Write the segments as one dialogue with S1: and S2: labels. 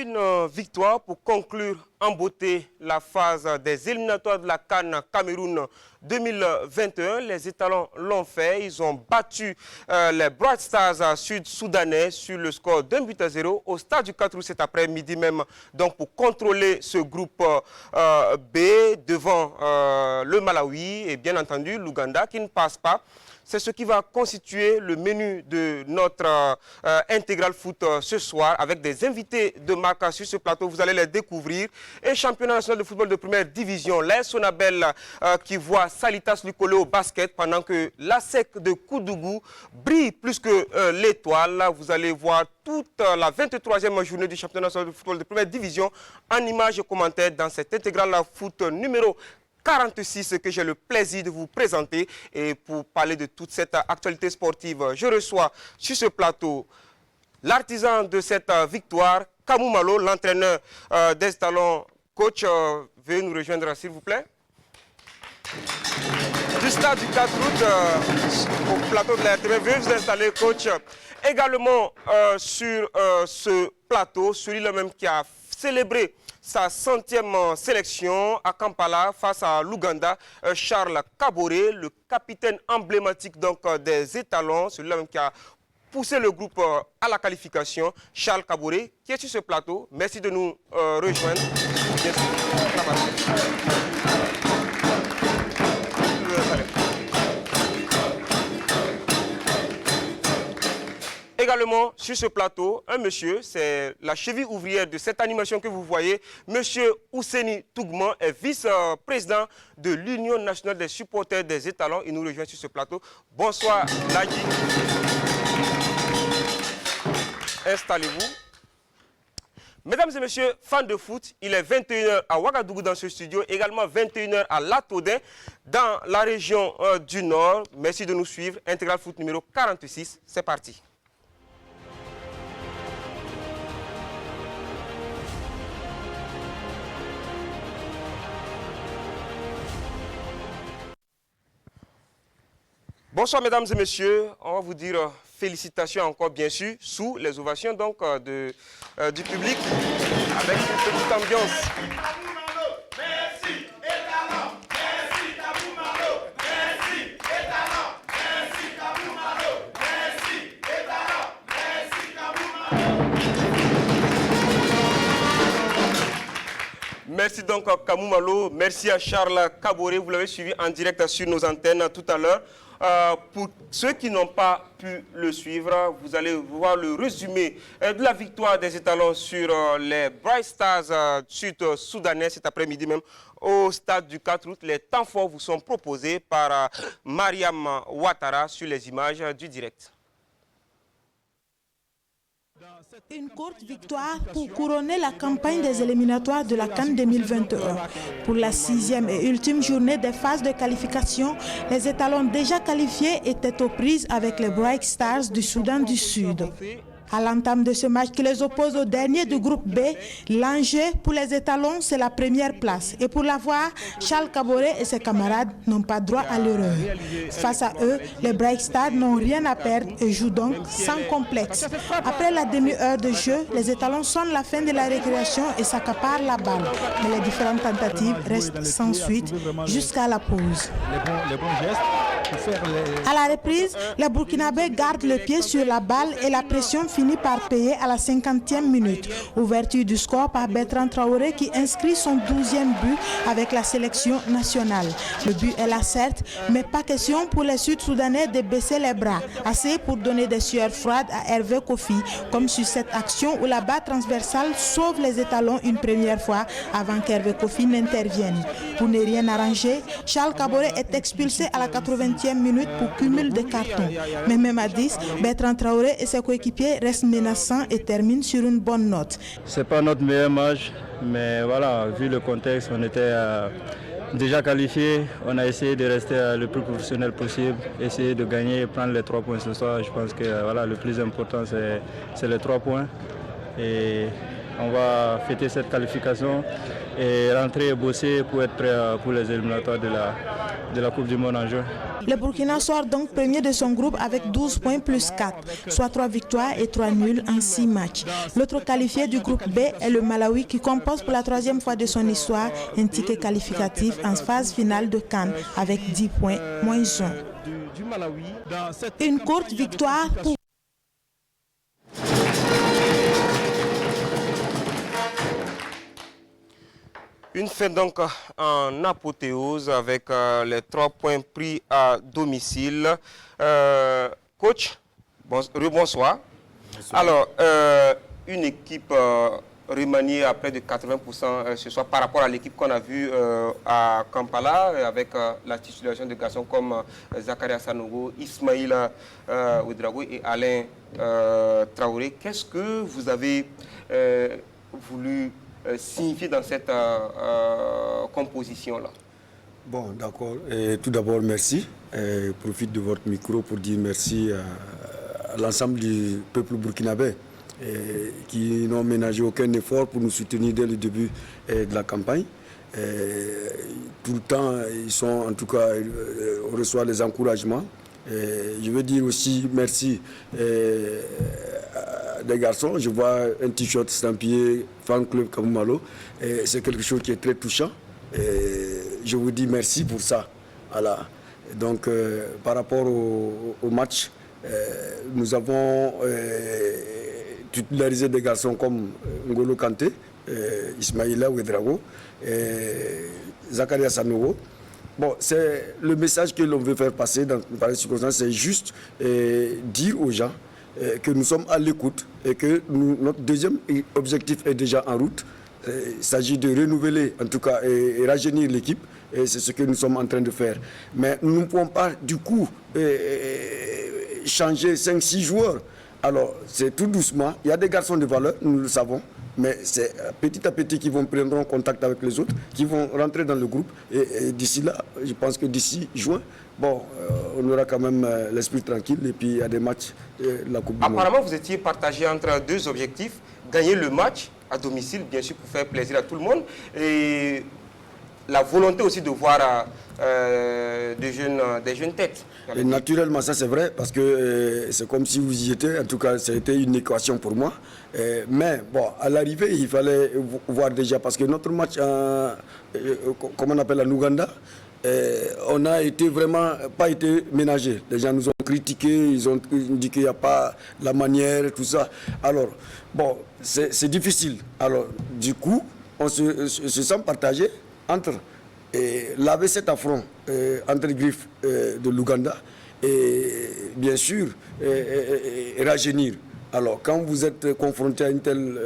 S1: Une victoire pour conclure en beauté la phase des éliminatoires de la CAN Cameroun 2021. Les étalons l'ont fait. Ils ont battu les Bright Stars sud-soudanais sur le score d'1-0 au stade du 4 août cet après-midi même. Donc pour contrôler ce groupe B devant le Malawi et bien entendu l'Ouganda qui ne passe pas. C'est ce qui va constituer le menu de notre Intégral Foot ce soir avec des invités de marque sur ce plateau. Vous allez les découvrir. Et championnat national de football de première division, les Sonabel qui voit Salitas Lucolo au basket pendant que la SEC de Koudougou brille plus que l'étoile. Vous allez voir toute la 23e journée du championnat national de football de première division en images et commentaires dans cet Intégral Foot numéro 46 que j'ai le plaisir de vous présenter. Et pour parler de toute cette actualité sportive, je reçois sur ce plateau l'artisan de cette victoire, Kamou Malo, l'entraîneur des talons. Coach, veuillez nous rejoindre s'il vous plaît. Du stade du 4 août au plateau de la RTV, veuillez vous installer, coach. Également sur ce plateau, celui-là même qui a célébré sa 100e sélection à Kampala face à l'Ouganda, Charles Kaboré, le capitaine emblématique donc, des étalons, celui-là même qui a poussé le groupe à la qualification. Charles Kaboré, qui est sur ce plateau. Merci de nous rejoindre. Bien sûr. Également sur ce plateau, un monsieur, c'est la cheville ouvrière de cette animation que vous voyez. Monsieur Ousseni Tougman est vice-président de l'Union nationale des supporters des étalons. Il nous rejoint sur ce plateau. Bonsoir, Ladi. Installez-vous. Mesdames et messieurs, fans de foot, il est 21h à Ouagadougou dans ce studio, également 21h à Latodin, dans la région du Nord. Merci de nous suivre. Intégral Foot numéro 46, c'est parti. Bonsoir mesdames et messieurs, on va vous dire félicitations encore bien sûr sous les ovations donc du public avec une petite ambiance. Merci étalon, merci Kamou Malo, merci étalon, merci Kamou Malo, merci étalon, merci Kamou Malo. Merci donc Kamou Malo, merci à Charles Kaboré, vous l'avez suivi en direct sur nos antennes tout à l'heure. Pour ceux qui n'ont pas pu le suivre, vous allez voir le résumé de la victoire des étalons sur les Bright Stars sud-soudanais cet après-midi même au stade du 4 août. Les temps forts vous sont proposés par Mariam Ouattara sur les images du direct.
S2: Une courte victoire pour couronner la campagne des éliminatoires de la CAN 2021. Pour la 6e et ultime journée des phases de qualification, les étalons déjà qualifiés étaient aux prises avec les Bright Stars du Soudan du Sud. À l'entame de ce match qui les oppose au dernier du groupe B, l'enjeu pour les étalons, c'est la première place. Et pour l'avoir, Charles Kaboré et ses camarades n'ont pas droit à l'erreur. Face à eux, les Bright Stars n'ont rien à perdre et jouent donc sans complexe. Après la demi-heure de jeu, les étalons sonnent la fin de la récréation et s'accaparent la balle. Mais les différentes tentatives restent sans suite jusqu'à la pause. À la reprise, les Burkinabés gardent le pied sur la balle et la pression finit par payer à la 50e minute. Ouverture du score par Bertrand Traoré qui inscrit son 12e but avec la sélection nationale. Le but est là certes, mais pas question pour les Sud-Soudanais de baisser les bras. Assez pour donner des sueurs froides à Hervé Kofi, comme sur cette action où la barre transversale sauve les étalons une première fois avant qu'Hervé Kofi n'intervienne. Pour ne rien arranger, Charles Kaboré est expulsé à la 80e minute pour cumul de cartons. Mais même à 10, Bertrand Traoré et ses coéquipiers restent menaçants et terminent sur une bonne note.
S3: Ce n'est pas notre meilleur match, mais voilà, vu le contexte, on était déjà qualifié. On a essayé de rester le plus professionnel possible, essayer de gagner et prendre les 3 points ce soir. Je pense que voilà, le plus important, c'est les 3 points. Et on va fêter cette qualification et rentrer et bosser pour être prêt pour les éliminatoires de la Coupe du Monde en jeu.
S2: Le Burkina sort donc premier de son groupe avec 12 points plus 4, soit 3 victoires et 3 nuls en 6 matchs. L'autre qualifié du groupe B est le Malawi qui compose pour la 3e fois de son histoire un ticket qualificatif en phase finale de CAN avec 10 points moins 1. Une courte victoire pour
S1: Une fête donc en apothéose avec les 3 points pris à domicile. Coach, rebonsoir. Alors, une équipe remaniée à près de 80% ce soir par rapport à l'équipe qu'on a vue à Kampala avec la titularisation de garçons comme Zakaria Sanogo, Ismaïla Ouedraogo et Alain Traoré. Qu'est-ce que vous avez voulu signifier dans cette composition-là?
S4: Bon, d'accord. Tout d'abord, merci. Je profite de votre micro pour dire merci à l'ensemble du peuple burkinabé qui n'ont ménagé aucun effort pour nous soutenir dès le début de la campagne. Tout le temps, ils sont, en tout cas, on reçoit les encouragements. Je veux dire aussi merci des garçons. Je vois un t-shirt estampillé Fan Club Kamumalo. C'est quelque chose qui est très touchant. Je vous dis merci pour ça. Voilà. Donc, par rapport au match, nous avons titularisé des garçons comme N'Golo Kanté, Ismaïla Ouedraogo, Zakaria Sanogo. Bon, c'est le message que l'on veut faire passer dans les circonstances, c'est juste dire aux gens que nous sommes à l'écoute et que notre deuxième objectif est déjà en route. Il s'agit de renouveler, en tout cas, et rajeunir l'équipe. Et c'est ce que nous sommes en train de faire. Mais nous ne pouvons pas, du coup, changer 5-6 joueurs. Alors, c'est tout doucement. Il y a des garçons de valeur, nous le savons. Mais c'est petit à petit qu'ils vont prendre contact avec les autres, qui vont rentrer dans le groupe. Et d'ici là, je pense que d'ici juin, bon, on aura quand même l'esprit tranquille. Et puis, il y a des matchs de la Coupe du Monde.
S1: Apparemment, vous étiez partagé entre 2 objectifs. Gagner le match à domicile, bien sûr, pour faire plaisir à tout le monde. Et la volonté aussi de voir des jeunes têtes.
S4: Et naturellement, ça c'est vrai, parce que c'est comme si vous y étiez. En tout cas, ça a été une équation pour moi. Mais bon, à l'arrivée, il fallait voir déjà, parce que notre match, comme on appelle en Ouganda, on a été vraiment pas été ménagé. Les gens nous ont critiqué, ils ont dit qu'il n'y a pas la manière, tout ça. Alors, bon, c'est difficile. Alors, du coup, on se sent partagé entre laver cet affront entre les griffes de l'Ouganda et bien sûr rajeunir. Alors quand vous êtes confronté à une telle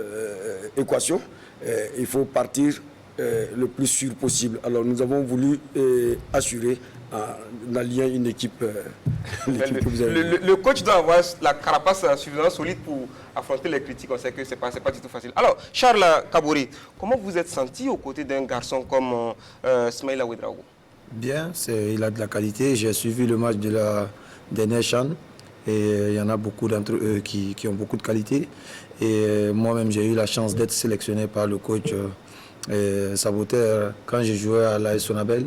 S4: équation, il faut partir le plus sûr possible. Alors nous avons voulu assurer en alliant une équipe.
S1: Que vous avez le coach doit avoir la carapace suffisamment solide pour affronter les critiques. On sait que ce n'est pas du tout facile. Alors, Charles Kabouri, comment vous êtes senti aux côtés d'un garçon comme Ismaïla Ouedraogo?
S5: Bien, il a de la qualité. J'ai suivi le match de la dernière CHAN et il y en a beaucoup d'entre eux qui ont beaucoup de qualité. Et moi-même, j'ai eu la chance d'être sélectionné par le coach Saboteur quand j'ai joué à l'AS Sonabel.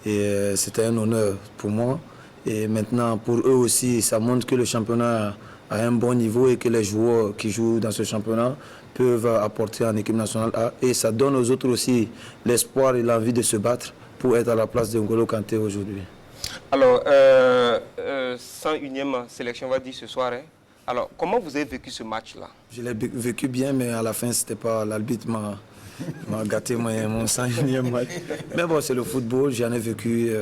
S5: Et c'était un honneur pour moi. Et maintenant, pour eux aussi, ça montre que le championnat a un bon niveau et que les joueurs qui jouent dans ce championnat peuvent apporter en équipe nationale A. Et ça donne aux autres aussi l'espoir et l'envie de se battre pour être à la place de N'Golo Kanté aujourd'hui. Alors,
S1: 101e sélection, on va dire ce soir. Hein. Alors, comment vous avez vécu ce match-là?
S5: Je l'ai vécu bien, mais à la fin, c'était pas l'arbitre m'a gâté mon 101e match. Mais bon, c'est le football, j'en ai vécu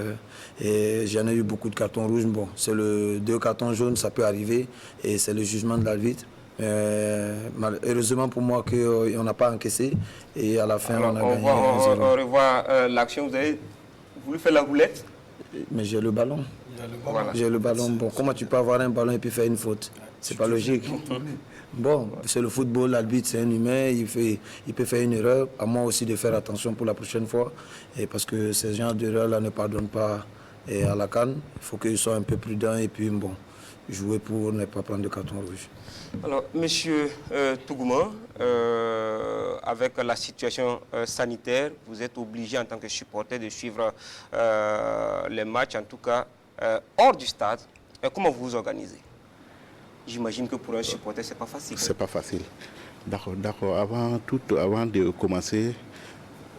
S5: et j'en ai eu beaucoup de cartons rouges. Bon, c'est le 2 cartons jaunes, ça peut arriver et c'est le jugement de l'arbitre. Heureusement pour moi qu'on n'a pas encaissé et à la fin on a gagné.
S1: On revoit l'action, vous avez voulu faire la roulette?
S5: Mais j'ai le ballon.
S1: Voilà.
S5: J'ai le ballon. Bon, comment tu peux avoir un ballon et puis faire une faute? C'est pas logique. Bon, c'est le football, l'arbitre c'est un humain, il peut faire une erreur. À moi aussi de faire attention pour la prochaine fois. Et parce que ces genres d'erreurs-là ne pardonnent pas à la CAN. Il faut qu'ils soient un peu prudents et puis bon. jouer pour ne pas prendre de carton rouge.
S1: Alors, Monsieur Tougouma, avec la situation sanitaire, vous êtes obligé en tant que supporter de suivre les matchs, en tout cas hors du stade. Comment vous vous organisez? J'imagine que pour un supporter, ce n'est pas facile.
S6: C'est pas facile. D'accord. Avant de commencer,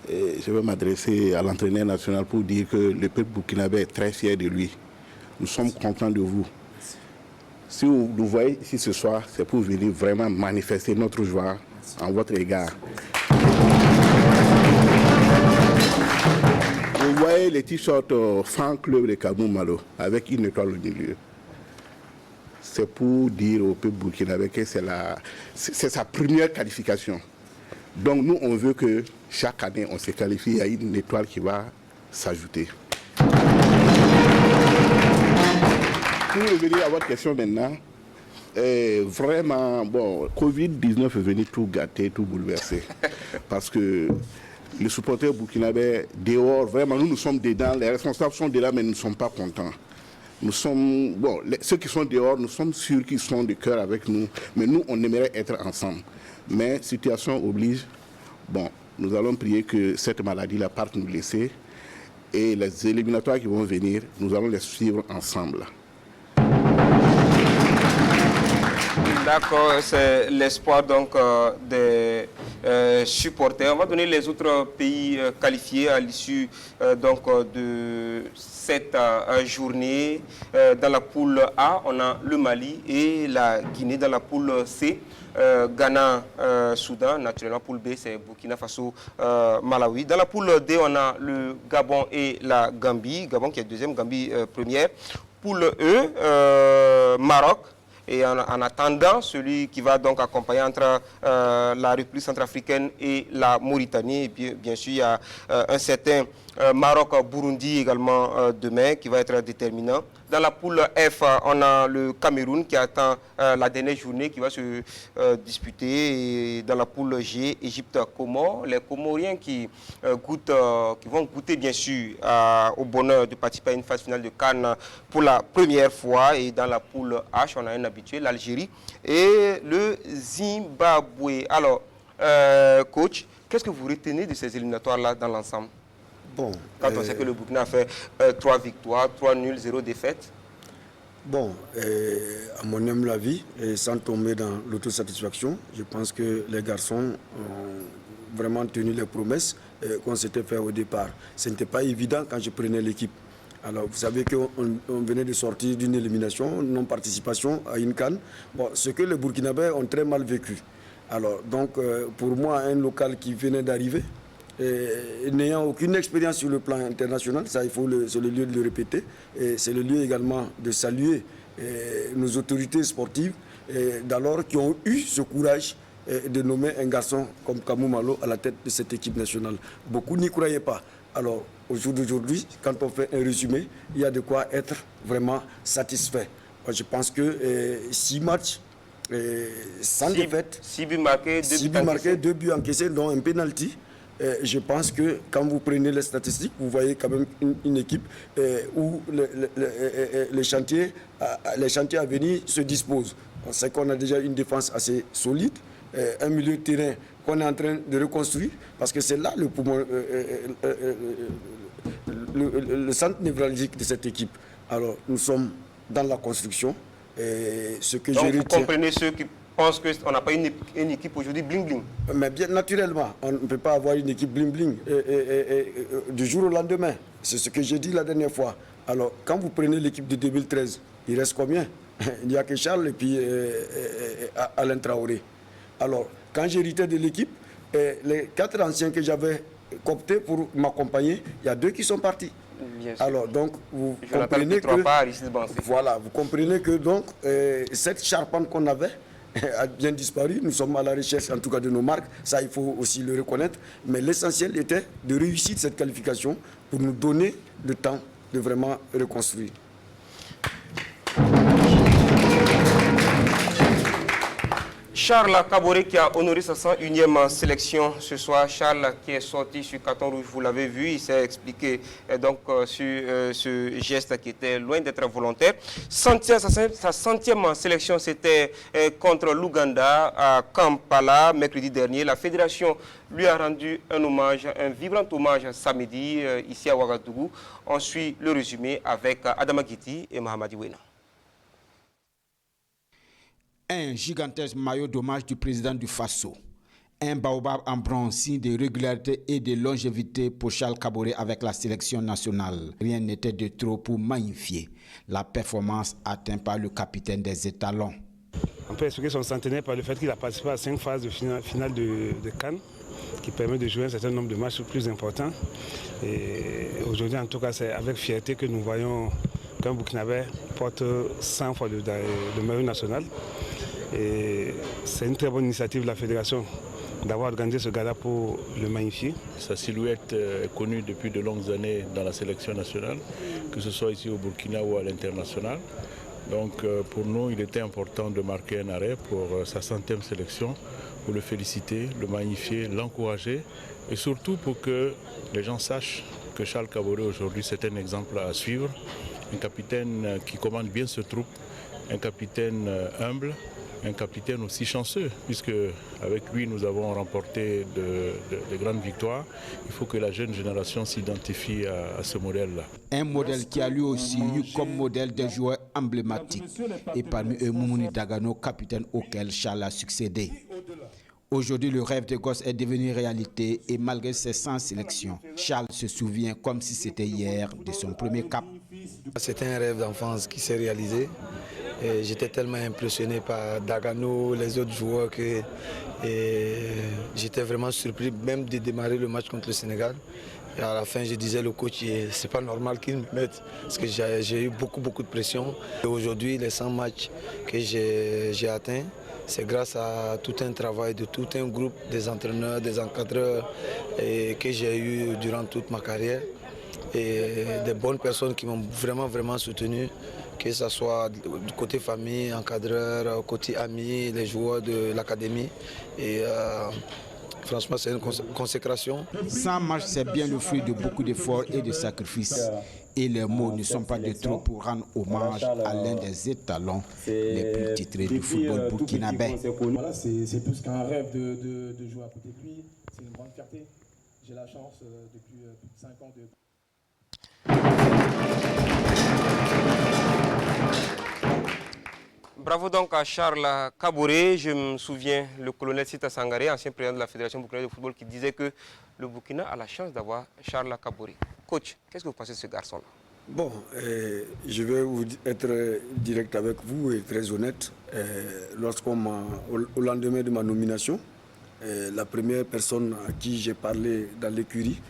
S6: je vais m'adresser à l'entraîneur national pour dire que le peuple burkinabé est très fier de lui. Nous sommes contents de vous. Si vous nous voyez ici ce soir, c'est pour venir vraiment manifester notre joie en votre égard. Vous voyez les t-shirts Fan Club de Kamou Malo avec une étoile au milieu. C'est pour dire au peuple burkinabé que c'est sa première qualification. Donc nous, on veut que chaque année, on se qualifie, il y a une étoile qui va s'ajouter. Pour revenir à votre question maintenant, vraiment, bon, Covid-19 est venu tout gâter, tout bouleverser. Parce que les supporters burkinabés, dehors, vraiment, nous sommes dedans, les responsables sont dedans, mais nous ne sommes pas contents. Nous sommes, bon, ceux qui sont dehors, nous sommes sûrs qu'ils sont de cœur avec nous, mais nous, on aimerait être ensemble. Mais situation oblige, bon, nous allons prier que cette maladie-là parte nous laisser, et les éliminatoires qui vont venir, nous allons les suivre ensemble.
S1: D'accord, c'est l'espoir donc des supporters. On va donner les autres pays qualifiés à l'issue de cette journée. Dans la poule A, on a le Mali et la Guinée. Dans la poule C, Ghana, Soudan. Naturellement, poule B, c'est Burkina Faso, Malawi. Dans la poule D, on a le Gabon et la Gambie. Gabon qui est deuxième, Gambie première. Poule E, Maroc. Et en attendant, celui qui va donc accompagner entre la République centrafricaine et la Mauritanie, et bien sûr, il y a un certain Maroc-Burundi également demain qui va être déterminant. Dans la poule F, on a le Cameroun qui attend la dernière journée qui va se disputer. Et dans la poule G, Égypte-Comores. Les Comoriens qui vont goûter bien sûr au bonheur de participer à une phase finale de CAN pour la première fois. Et dans la poule H, on a un habitué, l'Algérie et le Zimbabwe. Alors, coach, qu'est-ce que vous retenez de ces éliminatoires-là dans l'ensemble?
S4: Bon,
S1: quand on sait que le Burkina a fait 3 victoires, 3 nuls, 0 défaite.
S4: Bon, à mon humble avis, et sans tomber dans l'autosatisfaction, je pense que les garçons ont vraiment tenu les promesses qu'on s'était fait au départ. Ce n'était pas évident quand je prenais l'équipe. Alors, vous savez qu'on venait de sortir d'une élimination, non-participation à une CAN. Bon, ce que les Burkinabés ont très mal vécu. Alors, donc, pour moi, un local qui venait d'arriver, n'ayant aucune expérience sur le plan international, ça c'est le lieu de le répéter, et c'est le lieu également de saluer nos autorités sportives d'alors qui ont eu ce courage de nommer un garçon comme Kamou Malo à la tête de cette équipe nationale. Beaucoup n'y croyaient pas. Alors au jour d'aujourd'hui, quand on fait un résumé, il y a de quoi être vraiment satisfait. Moi, je pense que 6 matchs sans défaite,
S1: 6 buts marqués,
S4: 2 buts encaissés, dont un penalty. Je pense que quand vous prenez les statistiques, vous voyez quand même une équipe où les chantiers à venir se disposent. On sait qu'on a déjà une défense assez solide, un milieu de terrain qu'on est en train de reconstruire, parce que c'est là le poumon, le centre névralgique de cette équipe. Alors nous sommes dans la construction. Et ce que
S1: donc
S4: je
S1: vous comprenez ceux qui pense qu'on n'a pas une équipe aujourd'hui bling-bling.
S4: Mais bien naturellement, on ne peut pas avoir une équipe bling-bling du jour au lendemain. C'est ce que j'ai dit la dernière fois. Alors, quand vous prenez l'équipe de 2013, il reste combien? Il n'y a que Charles et puis Alain Traoré. Alors, quand j'héritais de l'équipe, les 4 anciens que j'avais cooptés pour m'accompagner, il y a 2 qui sont partis. Alors, donc, vous comprenez que... Voilà, vous comprenez que donc, cette charpente qu'on avait a bien disparu. Nous sommes à la recherche, en tout cas, de nos marques. Ça, il faut aussi le reconnaître. Mais l'essentiel était de réussir cette qualification pour nous donner le temps de vraiment reconstruire.
S1: Charles Kaboré qui a honoré sa 101e sélection ce soir. Charles qui est sorti sur carton rouge, vous l'avez vu, il s'est expliqué donc sur ce geste qui était loin d'être volontaire. Sa 100e sélection, c'était contre l'Ouganda à Kampala mercredi dernier. La fédération lui a rendu un hommage, un vibrant hommage samedi ici à Ouagadougou. On suit le résumé avec Adama Giti et Mahamadi Wena.
S7: Un gigantesque maillot d'hommage du président du Faso. Un baobab en bronze, signe de régularité et de longévité pour Charles Kaboré avec la sélection nationale. Rien n'était de trop pour magnifier la performance atteinte par le capitaine des étalons.
S8: On peut expliquer son centenaire par le fait qu'il a participé à 5 phases de finale de CAN, qui permet de jouer un certain nombre de matchs plus importants. Et aujourd'hui, en tout cas, c'est avec fierté que nous voyons qu'un Burkinabé porte 100 fois le maillot national. Et c'est une très bonne initiative de la fédération d'avoir organisé ce gala pour le magnifier.
S9: Sa silhouette est connue depuis de longues années dans la sélection nationale, que ce soit ici au Burkina ou à l'international. Donc pour nous, il était important de marquer un arrêt pour sa 100e sélection, pour le féliciter, le magnifier, l'encourager et surtout pour que les gens sachent que Charles Kaboré aujourd'hui c'est un exemple à suivre, un capitaine qui commande bien ce troupe, un capitaine humble, un capitaine aussi chanceux, puisque avec lui nous avons remporté de grandes victoires. Il faut que la jeune génération s'identifie à ce modèle-là.
S7: Un modèle qui a lui aussi eu comme modèle des joueurs emblématiques. Et parmi eux, Moumouni Dagano, capitaine auquel Charles a succédé. Aujourd'hui, le rêve de gosse est devenu réalité et malgré ses 100 sélections, Charles se souvient comme si c'était hier de son premier cap.
S5: C'était un rêve d'enfance qui s'est réalisé. J'étais tellement impressionné par Dagano, les autres joueurs que j'étais vraiment surpris même de démarrer le match contre le Sénégal. Et à la fin, je disais au coach, c'est pas normal qu'il me mette parce que j'ai eu beaucoup de pression. Aujourd'hui, les 100 matchs que j'ai atteints, c'est grâce à tout un travail de tout un groupe, des entraîneurs, des encadreurs que j'ai eu durant toute ma carrière. Et des bonnes personnes qui m'ont vraiment soutenu, que ce soit du côté famille, encadreur, côté amis, les joueurs de l'académie. Et franchement, c'est une consécration.
S7: 100 matchs, c'est bien le fruit de beaucoup d'efforts et de sacrifices. Et les mots ne sont pas de trop pour rendre hommage à l'un des étalons les plus titrés du football burkinabé.
S10: Voilà, c'est plus qu'un rêve de jouer à côté de lui. C'est une grande fierté. J'ai la chance depuis plus de 5 ans de...
S1: Bravo donc à Charles Kaboré. Je me souviens, le colonel Sita Sangaré, ancien président de la Fédération burkinabé de football, qui disait que le Burkina a la chance d'avoir Charles Kaboré. Coach, qu'est-ce que vous pensez de ce garçon-là?
S4: Bon, je vais être direct avec vous et très honnête. Au lendemain de ma nomination, la première personne à qui j'ai parlé dans l'écurie,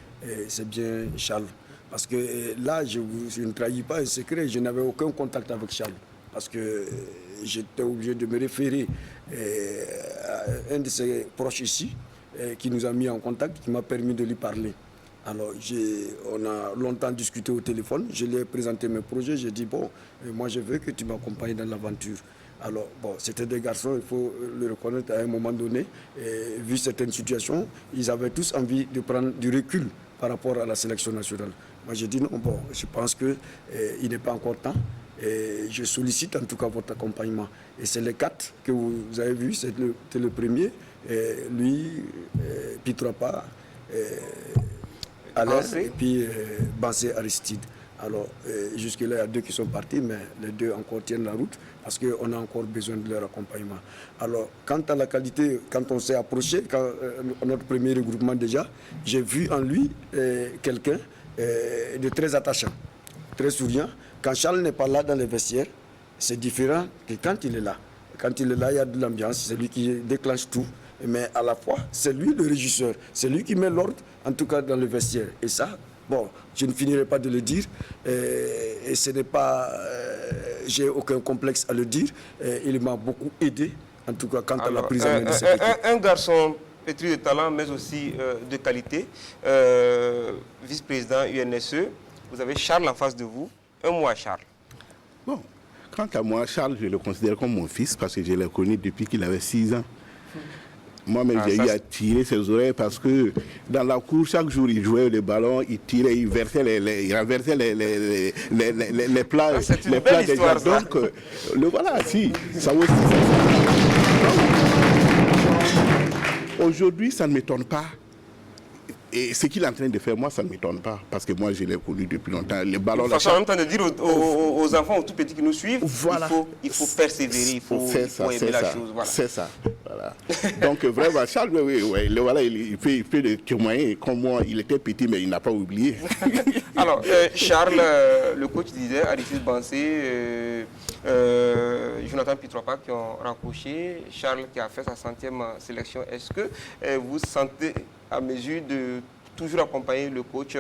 S4: c'est bien Charles. Parce que là, je ne trahis pas un secret, je n'avais aucun contact avec Charles. Parce que j'étais obligé de me référer à un de ses proches ici, qui nous a mis en contact, qui m'a permis de lui parler. Alors, on a longtemps discuté au téléphone, je lui ai présenté mes projets, j'ai dit, bon, moi je veux que tu m'accompagnes dans l'aventure. Alors, bon, c'était des garçons, il faut le reconnaître à un moment donné, et vu certaines situations, ils avaient tous envie de prendre du recul par rapport à la sélection nationale. Moi, j'ai dit non, bon, je pense qu'il n'est pas encore temps. Et je sollicite en tout cas votre accompagnement. Et c'est les 4 que vous avez vus, c'est le premier. Et lui, Pitrapa, Alain et puis Bansé Aristide. Alors jusque-là, il y a 2 qui sont partis, mais les 2 encore tiennent la route parce qu'on a encore besoin de leur accompagnement. Alors, quant à la qualité, quand on s'est approché, notre premier regroupement déjà, j'ai vu en lui quelqu'un de très attachant, très souriant. Quand Charles n'est pas là dans les vestiaires, c'est différent que quand il est là. Quand il est là, il y a de l'ambiance, c'est lui qui déclenche tout. Mais à la fois, c'est lui le régisseur, c'est lui qui met l'ordre, en tout cas dans le vestiaire. Et ça, bon, je ne finirai pas de le dire. Et ce n'est pas... j'ai aucun complexe à le dire. Il m'a beaucoup aidé, en tout cas, quant à la prise en main de cette équipe.
S1: Un garçon pétri de talent, mais aussi de qualité. Vice-président UNSE, vous avez Charles en face de vous. Un mot à Charles.
S6: Bon, quant à moi, Charles, je le considère comme mon fils parce que je l'ai connu depuis qu'il avait 6 ans. Moi-même, j'ai eu à tirer ses oreilles parce que dans la cour, chaque jour, il jouait le ballon, il tirait, il versait il renversait les plats, les plats des gens. Donc, le voilà, si, ça aussi. Aujourd'hui, ça ne m'étonne pas. Et ce qu'il est en train de faire, moi, ça ne m'étonne pas. Parce que moi, je l'ai connu depuis longtemps. Les ballons,
S1: il faut en même temps de dire aux enfants, aux tout petits qui nous suivent,
S6: voilà.
S1: il faut persévérer, il faut aimer la chose. Voilà.
S6: C'est ça. Voilà. Donc, vraiment, Charles, voilà, il peut témoigner comme moi. Il était petit, mais il n'a pas oublié.
S1: Alors, Charles, le coach disait, Aristide Bansé, Jonathan Pitropa qui ont raccroché, Charles qui a fait sa 100e sélection. Est-ce que vous sentez à mesure de toujours accompagner le coach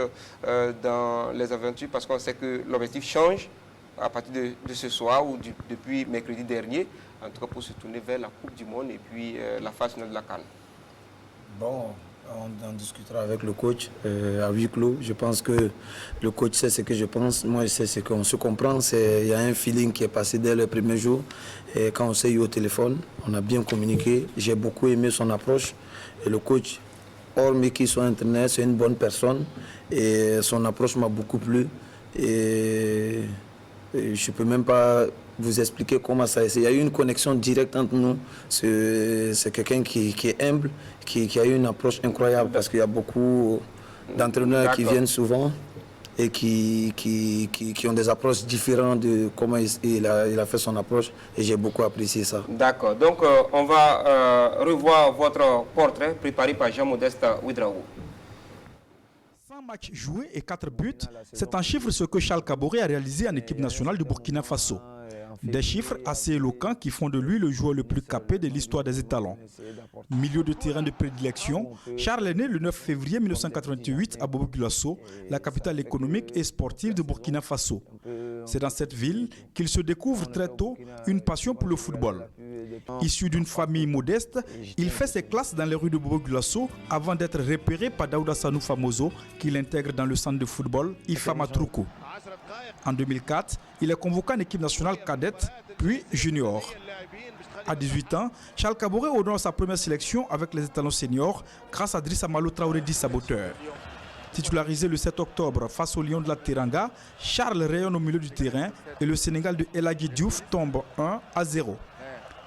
S1: dans les aventures, parce qu'on sait que l'objectif change à partir de ce soir ou depuis mercredi dernier, en tout cas pour se tourner vers la Coupe du Monde et puis la phase finale de la CAN.
S5: Bon, on en discutera avec le coach à huis clos. Je pense que le coach sait ce que je pense. Moi, je sais ce qu'on se comprend. Il y a un feeling qui est passé dès le premier jour. Et quand on s'est eu au téléphone, on a bien communiqué. J'ai beaucoup aimé son approche. Et le coach, hormis qu'il soit internet, c'est une bonne personne. Et son approche m'a beaucoup plu. Et je ne peux même pas vous expliquer comment ça a été. Il y a eu une connexion directe entre nous. C'est quelqu'un qui est humble, qui a eu une approche incroyable, parce qu'il y a beaucoup d'entraîneurs qui viennent souvent et qui ont des approches différentes de comment il a fait son approche, et j'ai beaucoup apprécié ça.
S1: D'accord, donc on va revoir votre portrait préparé par Jean-Modeste Ouedraogo.
S11: 100 matchs joués et 4 buts, c'est un chiffre ce que Charles Kaboré a réalisé en équipe nationale du Burkina Faso. Des chiffres assez éloquents qui font de lui le joueur le plus capé de l'histoire des étalons. Milieu de terrain de prédilection, Charles est né le 9 février 1988 à Bobo-Dioulasso, la capitale économique et sportive de Burkina Faso. C'est dans cette ville qu'il se découvre très tôt une passion pour le football. Issu d'une famille modeste, il fait ses classes dans les rues de Bobo-Dioulasso avant d'être repéré par Daouda Sanou Famoso, qu'il intègre dans le centre de football Ifama Truco. En 2004, il est convoqué en équipe nationale cadette, puis junior. À 18 ans, Charles Kaboré honore sa première sélection avec les étalons seniors grâce à Drissa Malo Traoré dit saboteur. Titularisé le 7 octobre face au Lion de la Teranga, Charles rayonne au milieu du terrain et le Sénégal de El Hadji Diouf tombe 1-0.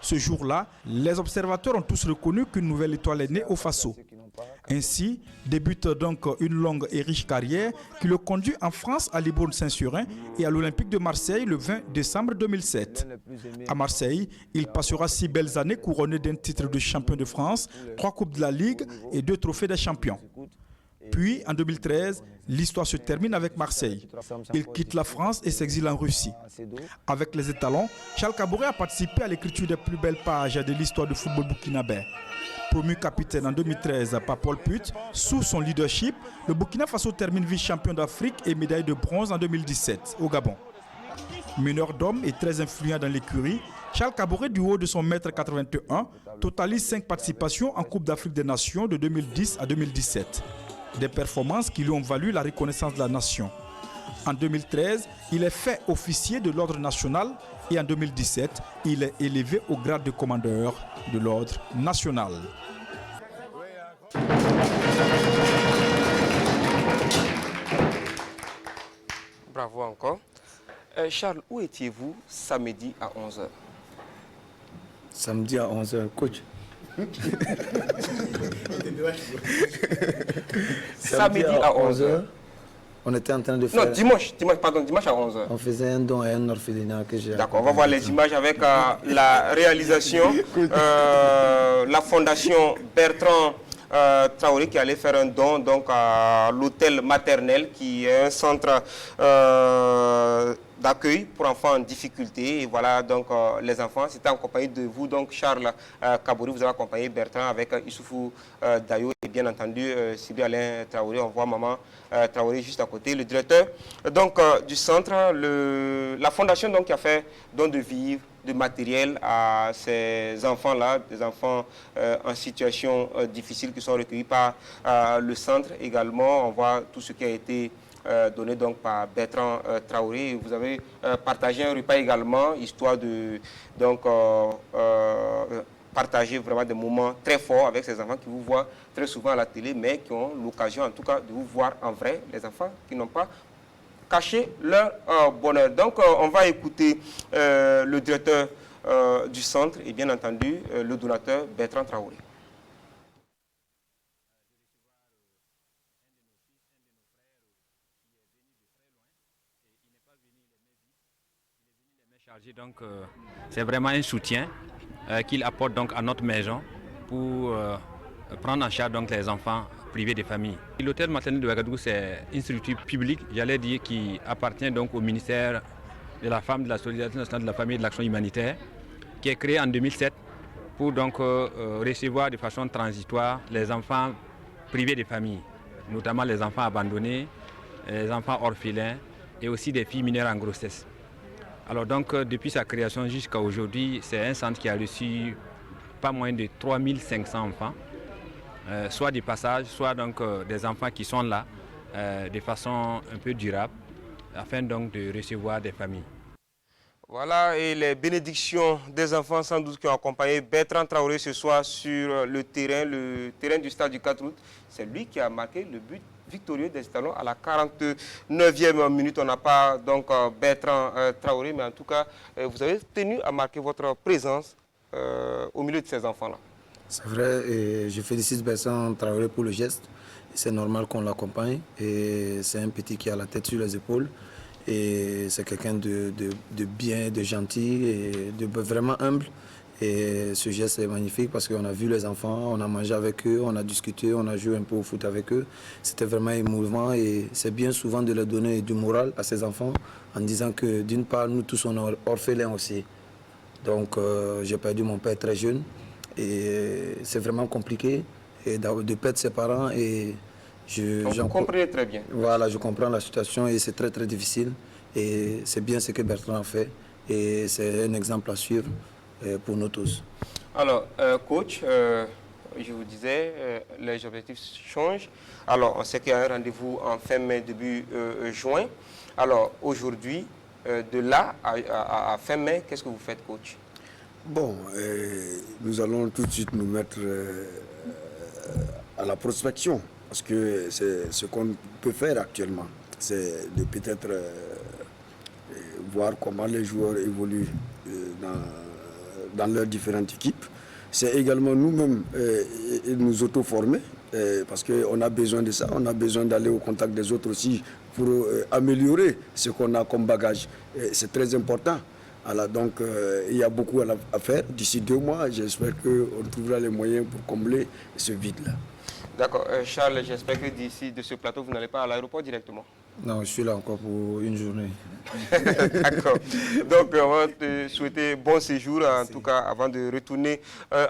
S11: Ce jour-là, les observateurs ont tous reconnu qu'une nouvelle étoile est née au Faso. Ainsi débute donc une longue et riche carrière qui le conduit en France à Libourne-Saint-Surin et à l'Olympique de Marseille le 20 décembre 2007. À Marseille, il passera 6 belles années couronné d'un titre de champion de France, 3 coupes de la Ligue et 2 trophées des champions. Puis, en 2013, l'histoire se termine avec Marseille. Il quitte la France et s'exile en Russie. Avec les étalons, Charles Kaboré a participé à l'écriture des plus belles pages de l'histoire du football burkinabé. Promu capitaine en 2013 par Paul Put, sous son leadership, le Burkina Faso termine vice-champion d'Afrique et médaille de bronze en 2017 au Gabon. Meneur d'hommes et très influent dans l'écurie, Charles Kaboré, du haut de son mètre 81, totalise 5 participations en Coupe d'Afrique des Nations de 2010 à 2017. Des performances qui lui ont valu la reconnaissance de la nation. En 2013, il est fait officier de l'ordre national et en 2017, il est élevé au grade de commandeur de l'ordre national.
S1: Bravo encore. Charles, où étiez-vous samedi à 11h?
S5: Samedi à 11h, coach.
S1: Samedi à 11h.
S5: On était en train de faire...
S1: Non, dimanche à 11h.
S5: On faisait un don à un orphelinat que j'ai...
S1: D'accord, on va voir les images avec la réalisation. La fondation Bertrand Traoré qui allait faire un don donc, à l'hôtel maternel qui est un centre d'accueil pour enfants en difficulté. Et voilà, donc les enfants, c'était en compagnie de vous, donc Charles Kaboré, vous avez accompagné Bertrand avec Issoufou Dayo et bien entendu Sylvie Alain Traoré. On voit maman Traoré juste à côté. Le directeur donc, du centre, la fondation donc, qui a fait don de vivres, de matériel à ces enfants-là, des enfants en situation difficile qui sont recueillis par le centre. Également, on voit tout ce qui a été donné donc par Bertrand Traoré. Vous avez partagé un repas également, histoire de donc, partager vraiment des moments très forts avec ces enfants qui vous voient très souvent à la télé, mais qui ont l'occasion en tout cas de vous voir en vrai, les enfants qui n'ont pas caché leur bonheur. Donc on va écouter le directeur du centre et bien entendu le donateur Bertrand Traoré.
S12: Donc, c'est vraiment un soutien qu'il apporte donc à notre maison pour prendre en charge donc, les enfants privés des familles. L'hôtel maternel de Ouagadougou, c'est une structure publique, j'allais dire, qui appartient donc au ministère de la Femme, de la Solidarité nationale, de la Famille et de l'Action humanitaire, qui est créé en 2007 pour donc recevoir de façon transitoire les enfants privés des familles, notamment les enfants abandonnés, les enfants orphelins et aussi des filles mineures en grossesse. Alors donc, depuis sa création jusqu'à aujourd'hui, c'est un centre qui a reçu pas moins de 3500 enfants, soit des passages, soit donc des enfants qui sont là de façon un peu durable, afin donc de recevoir des familles.
S1: Voilà, et les bénédictions des enfants sans doute qui ont accompagné Bertrand Traoré ce soir sur le terrain du stade du 4 août. C'est lui qui a marqué le but victorieux des Talons à la 49e minute. On n'a pas donc Bertrand Traoré, mais en tout cas, vous avez tenu à marquer votre présence au milieu de ces enfants-là.
S5: C'est vrai, et je félicite Bertrand Traoré pour le geste. C'est normal qu'on l'accompagne, et c'est un petit qui a la tête sur les épaules. Et c'est quelqu'un de bien, de gentil et de vraiment humble. Et ce geste est magnifique parce qu'on a vu les enfants, on a mangé avec eux, on a discuté, on a joué un peu au foot avec eux. C'était vraiment émouvant et c'est bien souvent de leur donner du moral à ces enfants en disant que d'une part, nous tous on est orphelins aussi. Donc j'ai perdu mon père très jeune et c'est vraiment compliqué de perdre ses parents. Et
S1: vous comprenez très bien.
S5: Voilà, je comprends la situation et c'est très très difficile. Et c'est bien ce que Bertrand a fait et c'est un exemple à suivre pour nous tous.
S1: Alors, coach, je vous disais, les objectifs changent. Alors, on sait qu'il y a un rendez-vous en fin mai, début juin. Alors, aujourd'hui, de là à fin mai, qu'est-ce que vous faites, coach?
S4: Bon, nous allons tout de suite nous mettre à la prospection. Parce que c'est ce qu'on peut faire actuellement. C'est de peut-être voir comment les joueurs évoluent dans leurs différentes équipes. C'est également nous-mêmes nous auto-former. Parce qu'on a besoin de ça. On a besoin d'aller au contact des autres aussi pour améliorer ce qu'on a comme bagage. C'est très important. Alors, donc, il y a beaucoup à faire. D'ici 2 mois, j'espère qu'on trouvera les moyens pour combler ce vide-là.
S1: D'accord. Charles, j'espère que d'ici de ce plateau, vous n'allez pas à l'aéroport directement.
S5: Non, je suis là encore pour une journée.
S1: D'accord. Donc, on va te souhaiter bon séjour, en tout cas, avant de retourner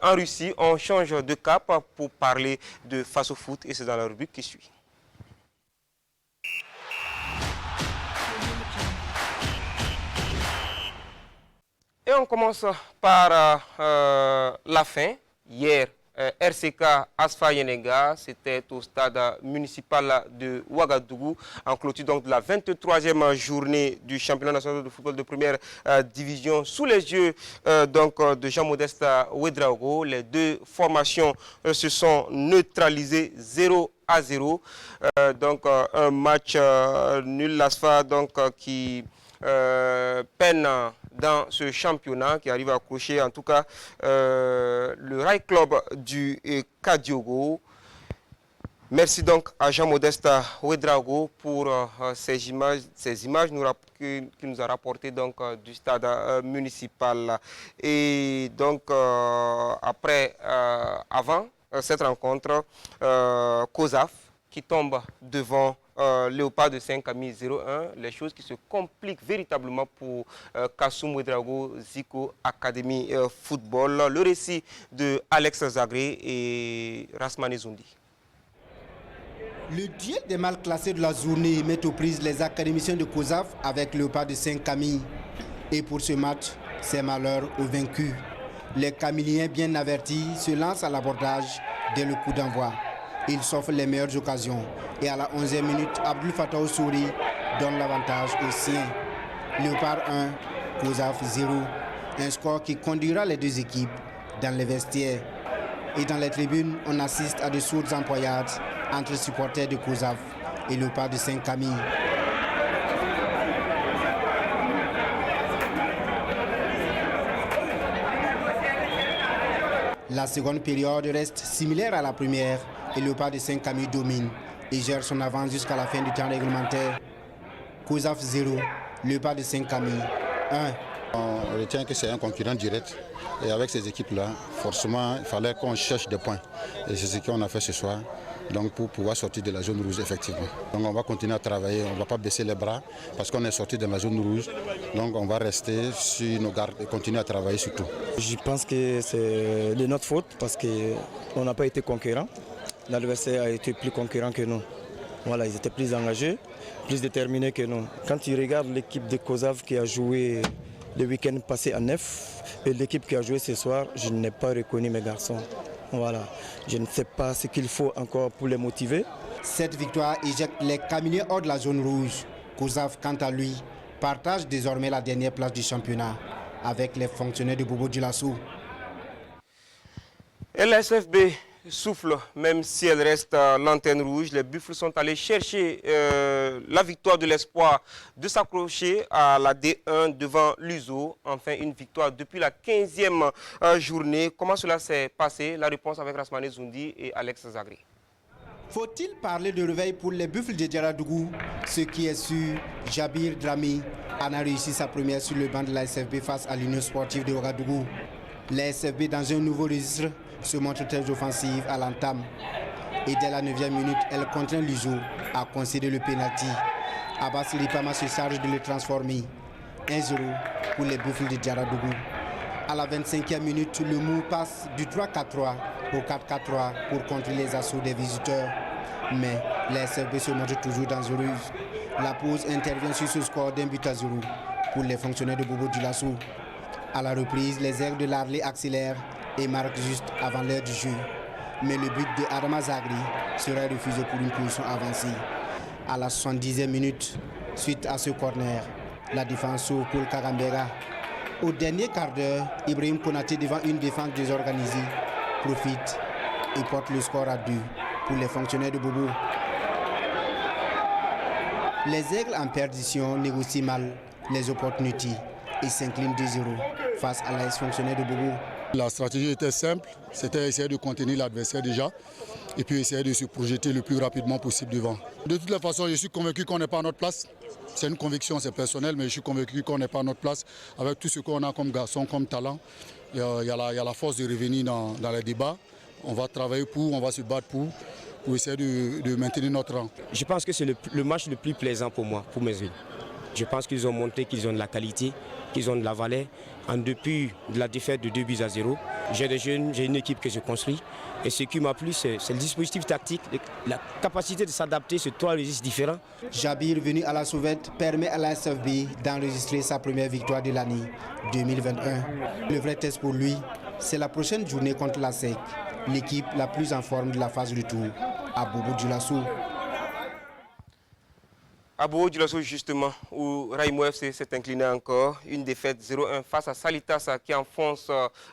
S1: en Russie. On change de cap pour parler de Face au foot et c'est dans la rubrique qui suit. Et on commence par la fin. Hier, RCK Asfa Yenega, c'était au stade municipal de Ouagadougou, en clôture donc de la 23e journée du championnat national de football de première division, sous les yeux de Jean-Modeste Ouedraogo. Les deux formations se sont neutralisées 0-0. Un match nul, l'Asfa qui peine dans ce championnat, qui arrive à accrocher en tout cas le Rail Club du Kadiogo. Merci donc à Jean-Modeste Ouedraogo pour ces images qu'il nous a rapportées donc du stade municipal. Et donc avant cette rencontre, COSAF qui tombe devant Léopard de Saint-Camille 0-1, les choses qui se compliquent véritablement pour Kassoum Ouedraogo Zico Academy Football. Le récit de Alex Zagré et Rasmane Zoundi.
S7: Le duel des mal classés de la journée met aux prises les académiciens de COSAF avec Léopard de Saint-Camille. Et pour ce match, c'est malheur aux vaincus. Les Camilliens bien avertis se lancent à l'abordage dès le coup d'envoi. Ils s'offrent les meilleures occasions. Et à la 11e minute, Abdul Fattah Souri donne l'avantage aux siens. Léopard 1, COSAF 0. Un score qui conduira les deux équipes dans les vestiaires. Et dans les tribunes, on assiste à de sourdes empoignades entre supporters de COSAF et le pas de Saint-Camille. La seconde période reste similaire à la première et le pas de Saint-Camille domine et gère son avance jusqu'à la fin du temps réglementaire. COSAF 0, le pas de Saint-Camille 1.
S13: On retient que c'est un concurrent direct et avec ces équipes-là, forcément, il fallait qu'on cherche des points. Et c'est ce qu'on a fait ce soir, donc pour pouvoir sortir de la zone rouge, effectivement. Donc on va continuer à travailler, on ne va pas baisser les bras parce qu'on est sorti de la zone rouge. Donc on va rester sur nos gardes et continuer à travailler sur tout.
S5: Je pense que c'est de notre faute parce qu'on n'a pas été concurrents. L'adversaire a été plus concurrent que nous. Voilà, ils étaient plus engagés, plus déterminés que nous. Quand tu regardes l'équipe de COSAF qui a joué le week-end passé à 9 et l'équipe qui a joué ce soir, je n'ai pas reconnu mes garçons. Voilà, je ne sais pas ce qu'il faut encore pour les motiver.
S7: Cette victoire éjecte les Camiliens hors de la zone rouge. COSAF, quant à lui, partage désormais la dernière place du championnat avec les fonctionnaires de Bobo Dioulasso.
S1: Et la SFB souffle, même si elle reste l'antenne rouge. Les Buffles sont allés chercher la victoire de l'espoir de s'accrocher à la D1 devant l'USO. Enfin, une victoire depuis la 15e journée. Comment cela s'est passé? La réponse avec Rasmane Zoundi et Alex Zagri.
S7: Faut-il parler de réveil pour les Buffles de Djaradougou? Ce qui est sûr, Jabir Drami en a réussi sa première sur le banc de la SFB face à l'Union sportive de Ouagadougou. La SFB, dans un nouveau registre, se montre très offensive à l'entame. Et dès la 9e minute, elle contraint l'USO à concéder le pénalty. Abbas Lipama se charge de le transformer. 1-0 pour les Buffles de Djaradougou. À la 25e minute, le mou passe du 3-4-3 au 4-4-3 pour contrer les assauts des visiteurs. Mais la SFB se montre toujours dangereuse. La pause intervient sur ce score d'1-0 pour les fonctionnaires de Bobo Dioulasso. À la reprise, les airs de l'Arlé accélèrent et marquent juste avant l'heure du jeu. Mais le but de Adama Zagri sera refusé pour une position avancée. À la 70e minute, suite à ce corner, la défense sauve Paul Kagambera. Au dernier quart d'heure, Ibrahim Konaté, devant une défense désorganisée, profite et porte le score à 2 pour les fonctionnaires de Bobo. Les Aigles en perdition négocient mal les opportunités et s'inclinent 2-0 face à l'AS fonctionnaire de Bobo.
S14: La stratégie était simple, c'était essayer de contenir l'adversaire déjà et puis essayer de se projeter le plus rapidement possible devant. De toutes les façons, je suis convaincu qu'on n'est pas à notre place. C'est une conviction, c'est personnel, mais je suis convaincu qu'on n'est pas à notre place avec tout ce qu'on a comme garçon, comme talent. Il y a la force de revenir dans les débats. On va travailler pour, on va se battre pour essayer de maintenir notre rang.
S15: Je pense que c'est le match le plus plaisant pour moi, pour mes villes. Je pense qu'ils ont montré qu'ils ont de la qualité, qu'ils ont de la valeur. En dépit de la défaite de 2-0, j'ai des jeunes, j'ai une équipe que je construis. Et ce qui m'a plu, c'est le dispositif tactique, la capacité de s'adapter sur 3 registres différents.
S7: Jabir, venu à la sauvette, permet à la SFB d'enregistrer sa première victoire de l'année 2021. Le vrai test pour lui, c'est la prochaine journée contre la SEC, l'équipe la plus en forme de la phase retour à Bobo Dioulasso.
S1: À Bobo Dioulasso, justement, où Raimo FC s'est incliné encore. Une défaite 0-1 face à Salitas qui enfonce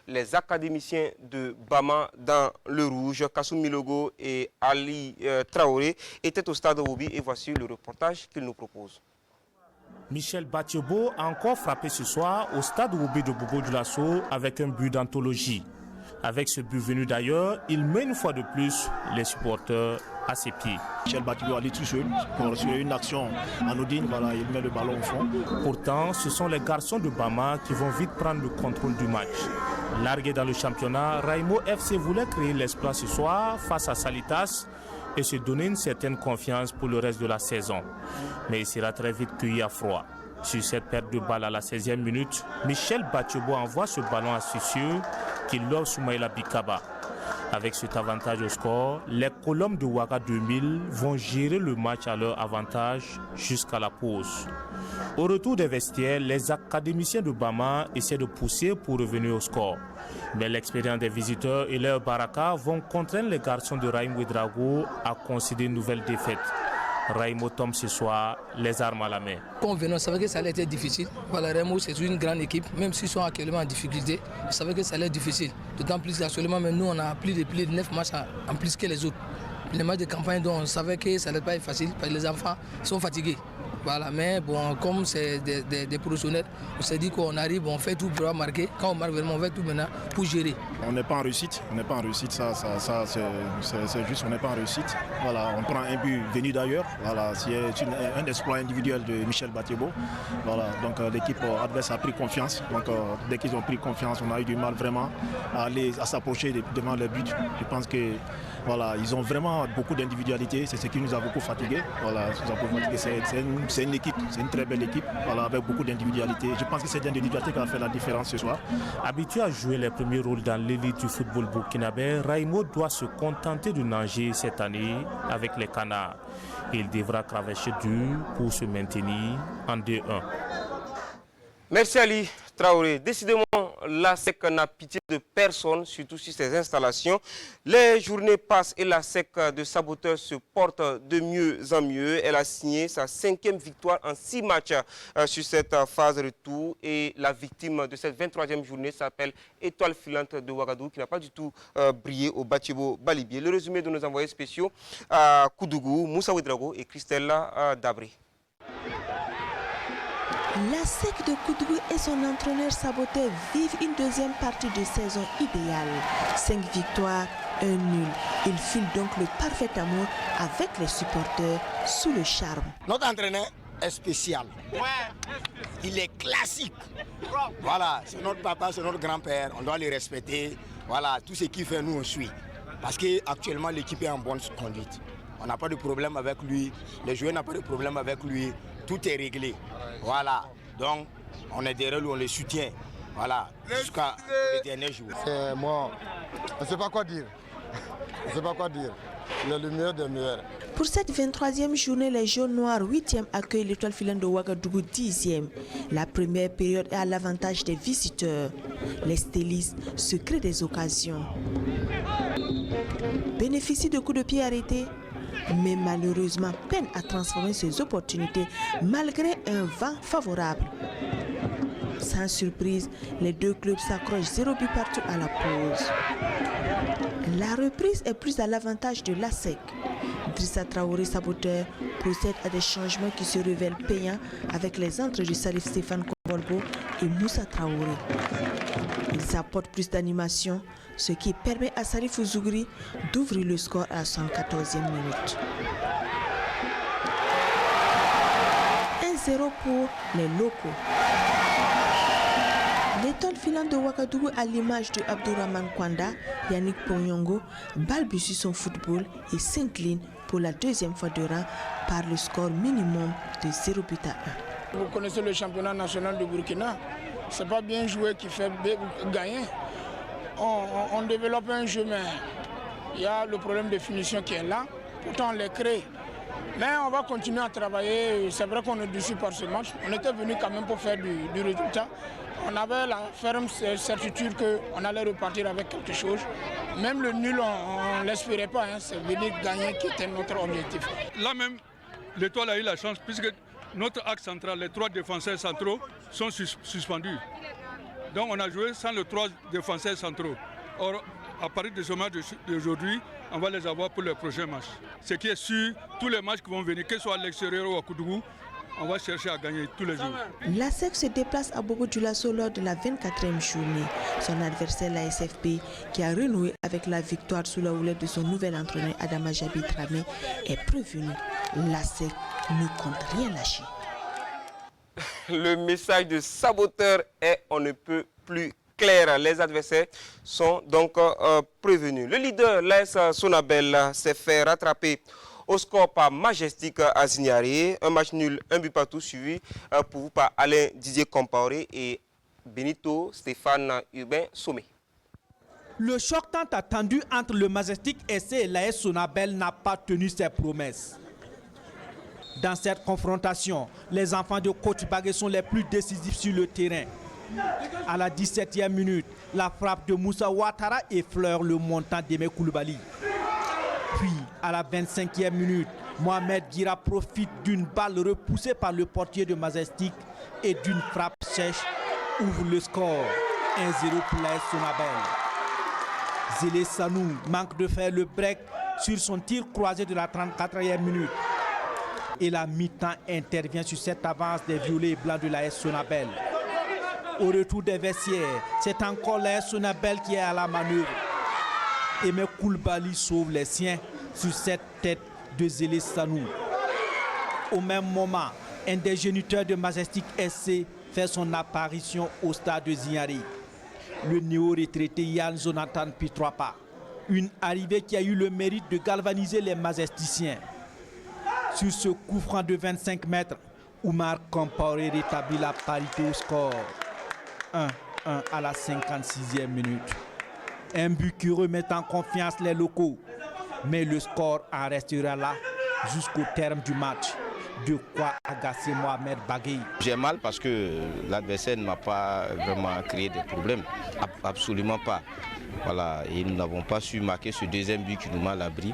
S1: les académiciens de Bama dans le rouge. Kassoum Milogo et Ali Traoré étaient au stade Obi et voici le reportage qu'ils nous proposent.
S16: Michel Batiobo a encore frappé ce soir au stade Obi de Bobo Dioulasso avec un but d'anthologie. Avec ce but venu d'ailleurs, il met une fois de plus les supporters à ses pieds.
S17: Michel Batiobo allait tout seul pour sur une action anodine, voilà, il met le ballon au fond.
S16: Pourtant, ce sont les garçons de Bama qui vont vite prendre le contrôle du match. Largué dans le championnat, Raimo FC voulait créer l'exploit ce soir face à Salitas et se donner une certaine confiance pour le reste de la saison. Mais il sera très vite cueilli à froid. Sur cette perte de balle à la 16e minute, Michel Batiobo envoie ce ballon astucieux qui lobe Soumaïla Bikaba. Avec cet avantage au score, les Colombes de Ouaga 2000 vont gérer le match à leur avantage jusqu'à la pause. Au retour des vestiaires, les académiciens de Bama essaient de pousser pour revenir au score. Mais l'expérience des visiteurs et leur baraka vont contraindre les garçons de Raim Ouedraogo à concéder une nouvelle défaite. Raimo tombe ce soir les armes à la main.
S18: Quand on venait, on savait que ça allait être difficile. Voilà, Raimo, c'est une grande équipe. Même s'ils sont actuellement en difficulté, on savait que ça allait être difficile. D'autant plus qu'actuellement, nous, on a plus de 9 matchs en plus que les autres. Les matchs de campagne, dont on savait que ça n'allait pas être facile parce que les enfants sont fatigués. Voilà, mais bon, comme c'est des professionnels, on s'est dit qu'on arrive, on fait tout pour marquer. Quand on marque vraiment, on fait tout maintenant pour gérer.
S17: On n'est pas en réussite, ça c'est juste, on n'est pas en réussite. Voilà, on prend un but venu d'ailleurs. Voilà, c'est un exploit individuel de Michel Batebo. Voilà, donc l'équipe adverse a pris confiance. Donc dès qu'ils ont pris confiance, on a eu du mal vraiment à s'approcher devant le but. Je pense que voilà, ils ont vraiment beaucoup d'individualité, c'est ce qui nous a beaucoup fatigué. Voilà, c'est une équipe, c'est une très belle équipe, voilà, avec beaucoup d'individualité. Je pense que c'est l'individualité qui a fait la différence ce soir.
S16: Habitué à jouer les premiers rôles dans l'élite du football burkinabé, Raimo doit se contenter de nager cette année avec les Canards. Il devra cravacher dur pour se maintenir en D1.
S1: Merci Ali Traoré. Décidément, la SEC n'a pitié de personne, surtout sur ses installations. Les journées passent et la SEC de Saboteur se porte de mieux en mieux. Elle a signé sa 5e victoire en 6 matchs sur cette phase retour. Et la victime de cette 23e journée s'appelle Étoile Filante de Ouagadougou, qui n'a pas du tout brillé au Batchebo Balibié. Le résumé de nos envoyés spéciaux à Koudougou, Moussa Ouedraogo et Christella Dabré.
S2: La SEC de Koudougou et son entraîneur Saboteur vivent une deuxième partie de saison idéale. 5 victoires, 1 nul. Ils filent donc le parfait amour avec les supporters sous le charme.
S19: Notre entraîneur est spécial. Il est classique. Voilà, c'est notre papa, c'est notre grand-père. On doit les respecter. Voilà, tout ce qu'il fait, nous on suit. Parce qu'actuellement, l'équipe est en bonne conduite. On n'a pas de problème avec lui. Les joueurs n'ont pas de problème avec lui. Tout est réglé. Voilà. Donc, on est derrière lui, on les soutient. Voilà. Jusqu'à les derniers jours.
S20: C'est moi. On ne sait pas quoi dire. On ne sait pas quoi dire. Il est le meilleur des meilleurs.
S2: Pour cette 23e journée, les jaunes noirs 8e accueillent l'Étoile Filante de Ouagadougou 10e. La première période est à l'avantage des visiteurs. Les stylistes se créent des occasions. Bénéficient de coups de pied arrêtés, mais malheureusement peine à transformer ces opportunités malgré un vent favorable. Sans surprise, les deux clubs s'accrochent 0 but partout à la pause. La reprise est plus à l'avantage de l'ASEC. Drissa Traoré Saboteur procède à des changements qui se révèlent payants avec les entrées de Salif Stéphane Kombolbo et Moussa Traoré. Ils apportent plus d'animation, ce qui permet à Salif Ouzougri d'ouvrir le score à la 74e minute. 1-0 pour les locaux. L'Étoile Filante de Ouagadougou, à l'image de Abdourahmane Kwanda, Yannick Ponyongo, balbutie son football et s'incline pour la deuxième fois de rang par le score minimum de 0 but à 1.
S21: Vous connaissez le championnat national de Burkina. C'est pas bien joué qui fait gagner. On développe un jeu, mais il y a le problème de finition qui est là. Pourtant, on les crée. Mais on va continuer à travailler. C'est vrai qu'on est déçu par ce match. On était venu quand même pour faire du résultat. On avait la ferme certitude qu'on allait repartir avec quelque chose. Même le nul, on ne l'espérait pas. Hein. C'est venir gagner qui était notre objectif.
S22: Là même, l'Étoile a eu la chance puisque notre axe central, les 3 défenseurs centraux sont suspendus. Donc on a joué sans les 3 défenseurs centraux. Or, à partir de ce match d'aujourd'hui, on va les avoir pour les prochains matchs. Ce qui est sûr, tous les matchs qui vont venir, que ce soit à l'extérieur ou à Koudougou, on va chercher à gagner tous les jours.
S2: L'ASEC se déplace à Bobo-Dioulasso lors de la 24e journée. Son adversaire, la SFP, qui a renoué avec la victoire sous la houlette de son nouvel entraîneur Adama Jabi Dramé, est prévenu. L'ASEC ne compte rien lâcher.
S1: Le message de Saboteur est on ne peut plus clair. Les adversaires sont donc prévenus. Le leader, l'AS Sonabel, s'est fait rattraper au score par Majestic à Zignaré. Un match nul, un but partout, suivi pour vous par Alain Didier Compaoré et Benito Stéphane Urbain Sommet.
S23: Le choc tant attendu entre le Majestic SC et l'AS Sonabel n'a pas tenu ses promesses. Dans cette confrontation, les enfants de Coach Bagué sont les plus décisifs sur le terrain. À la 17e minute, la frappe de Moussa Ouattara effleure le montant d'Aimé Koulibaly. Puis, à la 25e minute, Mohamed Guira profite d'une balle repoussée par le portier de Majestic et d'une frappe sèche ouvre le score. 1-0 pour l'AS Sonabel. Zélé Sanou manque de faire le break sur son tir croisé de la 34e minute. Et la mi-temps intervient sur cette avance des violets et blancs de l'AS Sonabel. Au retour des vestiaires, c'est encore l'AS Sonabel qui est à la manœuvre. Aimé Koulibaly sauve les siens sur cette tête de Zélé Sanou. Au même moment, un des géniteurs de Majestic SC fait son apparition au stade de Zignari. Le néo-retraité Yann Jonathan Pitroapa. Une arrivée qui a eu le mérite de galvaniser les Majesticiens. Sur ce coup franc de 25 mètres, Oumar Compaoré rétablit la parité au score. 1-1 à la 56e minute. Un but qui remet en confiance les locaux. Mais le score en restera là jusqu'au terme du match. De quoi agacer Mohamed Bagui.
S3: J'ai mal parce que l'adversaire ne m'a pas vraiment créé de problèmes. Absolument pas. Voilà, et nous n'avons pas su marquer ce deuxième but qui nous met à l'abri.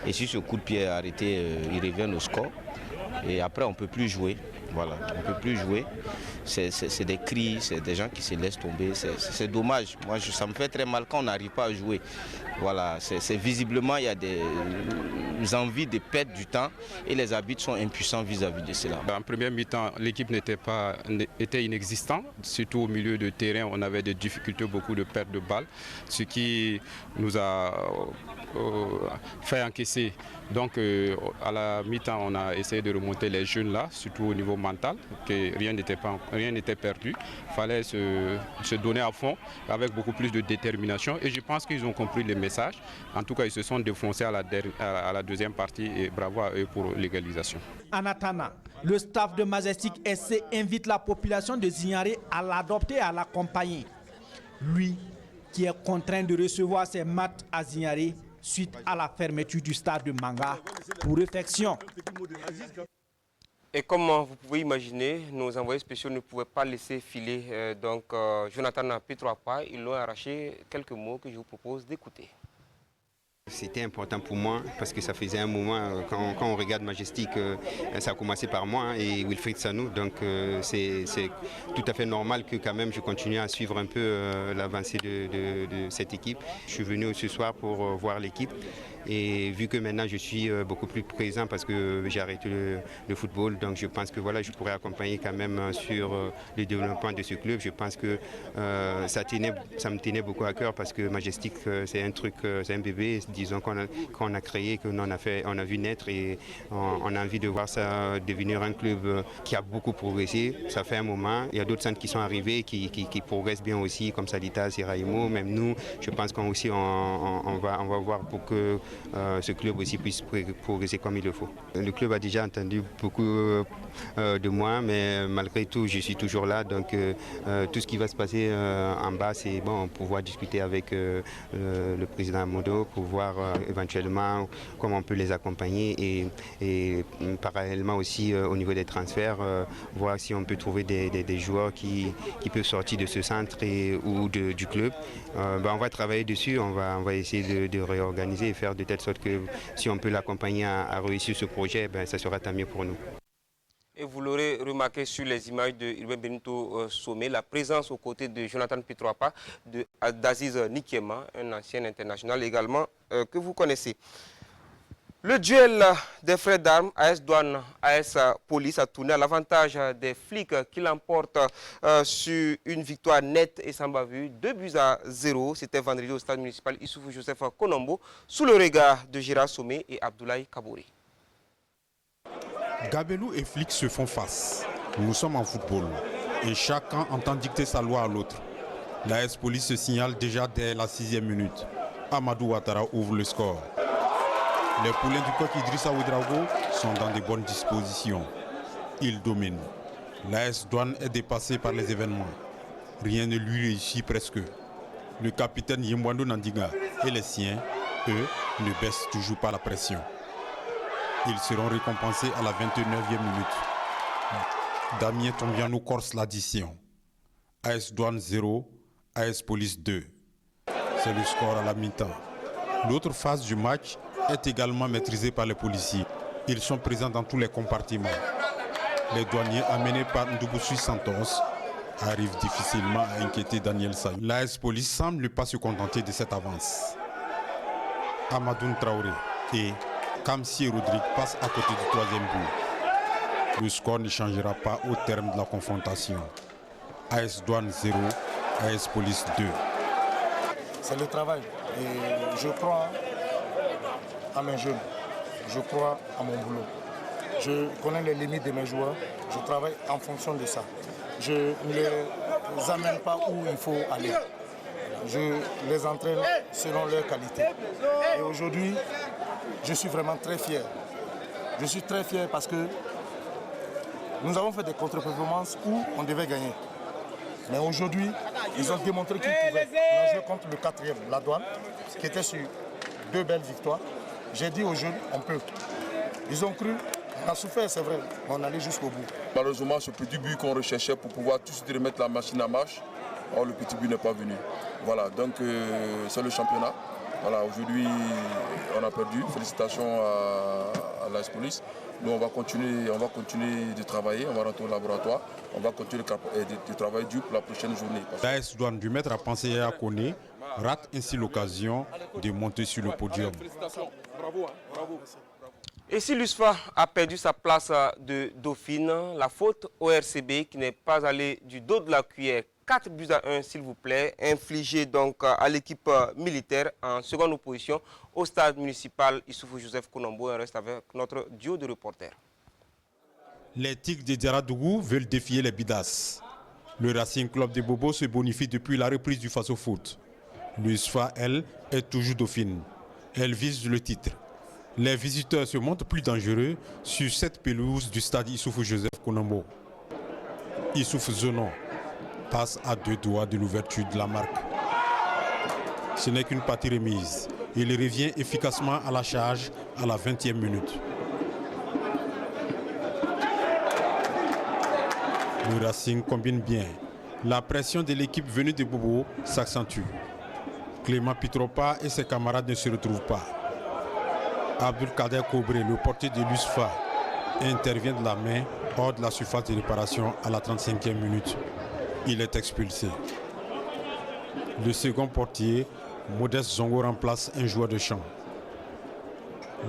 S3: Et si ce coup de pied est arrêté, il revient au score. Et après, on ne peut plus jouer. Voilà, on ne peut plus jouer. C'est des cris, c'est des gens qui se laissent tomber. C'est dommage. Moi, ça me fait très mal quand on n'arrive pas à jouer. Voilà, c'est visiblement, il y a des envies de perdre du temps et les arbitres sont impuissants vis-à-vis de cela.
S8: En première mi-temps, l'équipe était inexistante. Surtout au milieu de terrain, on avait des difficultés, beaucoup de pertes de balles, ce qui nous a fait encaisser. Donc à la mi-temps, on a essayé de remonter les jeunes là, surtout au niveau mental, que rien n'était perdu. Il fallait se donner à fond avec beaucoup plus de détermination et je pense qu'ils ont compris le message. En tout cas, ils se sont défoncés à la deuxième partie et bravo à eux pour l'égalisation.
S23: En attendant, le staff de Majestic SC invite la population de Zignari à l'adopter et à l'accompagner. Lui, qui est contraint de recevoir ses maths à Zignari suite à la fermeture du stade de Manga pour réflexion.
S1: Et comme vous pouvez imaginer, nos envoyés spéciaux ne pouvaient pas laisser filer Jonathan Pitroapa. Ils l'ont arraché. Quelques mots que je vous propose d'écouter.
S9: C'était important pour moi parce que ça faisait un moment, quand on regarde Majestic, ça a commencé par moi et Wilfried Sanou. Donc c'est tout à fait normal que quand même je continue à suivre un peu l'avancée de cette équipe. Je suis venu ce soir pour voir l'équipe. Et vu que maintenant je suis beaucoup plus présent parce que j'ai arrêté le football, donc je pense que voilà, je pourrais accompagner quand même sur le développement de ce club. Je pense que ça me tenait beaucoup à cœur parce que Majestic c'est un truc, c'est un bébé, disons qu'on a créé, qu'on a vu naître et on a envie de voir ça devenir un club qui a beaucoup progressé. Ça fait un moment. Il y a d'autres centres qui sont arrivés qui progressent bien aussi, comme Salitas et Raimo. Même nous, je pense qu'on aussi on va voir pour que ce club aussi puisse progresser comme il le faut. Le club a déjà entendu beaucoup de moi, mais malgré tout, je suis toujours là. Donc tout ce qui va se passer en bas, c'est bon, pouvoir discuter avec le président Modo pour voir éventuellement comment on peut les accompagner et parallèlement aussi au niveau des transferts, voir si on peut trouver des joueurs qui peuvent sortir de ce centre ou du club. On va travailler dessus, on va essayer de réorganiser et faire de telle sorte que si on peut l'accompagner à réussir ce projet, ça sera tant mieux pour nous.
S1: Et vous l'aurez remarqué sur les images de Urbain Benito Sommet, la présence aux côtés de Jonathan Pitroapa, d'Aziz Nikiema, un ancien international également que vous connaissez. Le duel des frères d'armes AS Douane, AS Police a tourné à l'avantage des flics qui l'emportent sur une victoire nette et sans bavure, 2-0. C'était vendredi au stade municipal Issoufou Joseph Konombo, sous le regard de Gérard Sommet et Abdoulaye Kabouri.
S24: Gabelou et flics se font face. Nous sommes en football et chacun entend dicter sa loi à l'autre. L'AS Police se signale déjà dès la 6e minute. Amadou Ouattara ouvre le score. Les poulains du coq Idrissa Ouedraogo sont dans de bonnes dispositions. Ils dominent. L'AS Douane est dépassé par les événements. Rien ne lui réussit presque. Le capitaine Yembwando Nandiga et les siens, eux, ne baissent toujours pas la pression. Ils seront récompensés à la 29e minute. Damien Tombiano corse l'addition. AS Douane 0, AS Police 2. C'est le score à la mi-temps. L'autre phase du match est également maîtrisée par les policiers. Ils sont présents dans tous les compartiments. Les douaniers amenés par Ndubusu Santos arrivent difficilement à inquiéter Daniel Sayou. L'AS Police semble ne pas se contenter de cette avance. Amadoun Traoré et Kamsi Rodrigue passent à côté du troisième but. Le score ne changera pas au terme de la confrontation. AS Douane 0, AS Police 2.
S6: C'est le travail et je crois à mes jeunes, je crois à mon boulot. Je connais les limites de mes joueurs, je travaille en fonction de ça. Je ne les amène pas où il faut aller. Je les entraîne selon leur qualité. Et aujourd'hui, je suis vraiment très fier. Je suis très fier parce que nous avons fait des contre-performances où on devait gagner. Mais aujourd'hui, ils ont démontré qu'ils pouvaient. On a joué contre le 4e, la Douane, qui était sur 2 belles victoires. J'ai dit aux jeunes, on peut. Ils ont cru, on a souffert, c'est vrai, mais on allait jusqu'au bout.
S10: Malheureusement, ce petit but qu'on recherchait pour pouvoir tout de suite remettre la machine en marche, or le petit but n'est pas venu. Voilà, donc c'est le championnat. Voilà, aujourd'hui, on a perdu. Félicitations à l'AS Police. Nous, on va continuer de travailler, on va rentrer au laboratoire, on va continuer de travailler dur pour la prochaine journée.
S24: L'AS Douane du maître à penser à Koné rate ainsi l'occasion de monter sur le podium.
S1: Bravo. Et si l'USFA a perdu sa place de Dauphine, la faute au RCB qui n'est pas allé du dos de la cuillère. 4 buts à 1, s'il vous plaît, infligé donc à l'équipe militaire en seconde opposition au stade municipal Issoufou Joseph Kounombo. On reste avec notre duo de reporters.
S24: Les Tigres de Diaradougou veulent défier les Bidas. Le Racing Club de Bobo se bonifie depuis la reprise du Faso Foot. L'USFA, elle, est toujours dauphine. Elle vise le titre. Les visiteurs se montrent plus dangereux sur cette pelouse du stade Issoufou Joseph Kounombo. Issouf Zonon passe à 2 doigts de l'ouverture de la marque. Ce n'est qu'une partie remise. Il revient efficacement à la charge à la 20e minute. Le Racing combine bien. La pression de l'équipe venue de Bobo s'accentue. Clément Pitropa et ses camarades ne se retrouvent pas. Abdul Kader Kobré, le portier de l'USFA, intervient de la main hors de la surface de réparation à la 35e minute. Il est expulsé. Le second portier, Modeste Zongo, remplace un joueur de champ.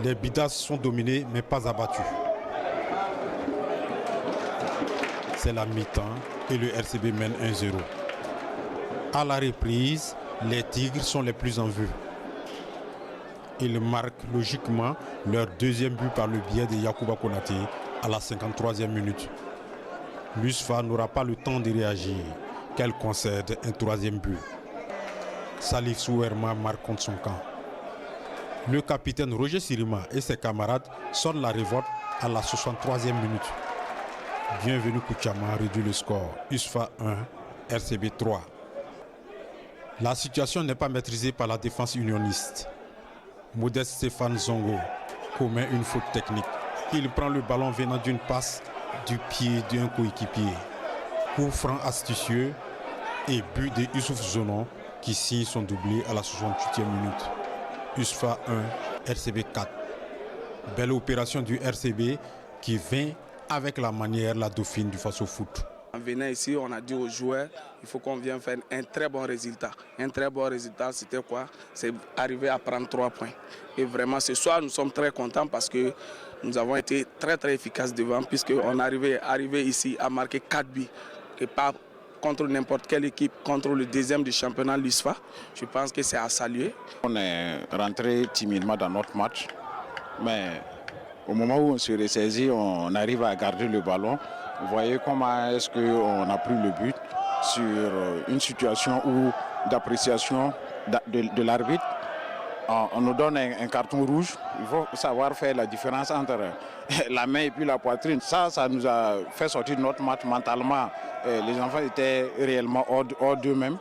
S24: Les Bidas sont dominés mais pas abattus. C'est la mi-temps et le RCB mène 1-0. À la reprise, les Tigres sont les plus en vue. Ils marquent logiquement leur deuxième but par le biais de Yacouba Konaté à la 53e minute. L'USFA n'aura pas le temps de réagir, qu'elle concède un troisième but. Salif Souerma marque contre son camp. Le capitaine Roger Sirima et ses camarades sonnent la révolte à la 63e minute. Bienvenue Kouchama réduit le score. USFA 1, RCB 3. La situation n'est pas maîtrisée par la défense unioniste. Modeste Stéphane Zongo commet une faute technique. Il prend le ballon venant d'une passe du pied d'un coéquipier. Coup franc astucieux et but de Youssouf Zonon qui signe son doublé à la 68e minute. USFA 1, RCB 4. Belle opération du RCB qui vint avec la manière la dauphine du Faso Foot.
S11: En venant ici, on a dit aux joueurs, il faut qu'on vienne faire un très bon résultat. Un très bon résultat, c'était quoi? C'est arriver à prendre 3 points. Et vraiment, ce soir, nous sommes très contents parce que nous avons été très efficaces devant, puisqu'on est arrivé ici à marquer 4 buts. Et pas contre n'importe quelle équipe, contre le deuxième du championnat, l'USFA. Je pense que c'est à saluer.
S12: On est rentré timidement dans notre match, mais au moment où on se ressaisit, on arrive à garder le ballon. Vous voyez comment est-ce qu'on a pris le but sur une situation d'appréciation de l'arbitre. On nous donne un carton rouge. Il faut savoir faire la différence entre la main et puis la poitrine. Ça nous a fait sortir de notre match mentalement. Les enfants étaient réellement hors d'eux-mêmes.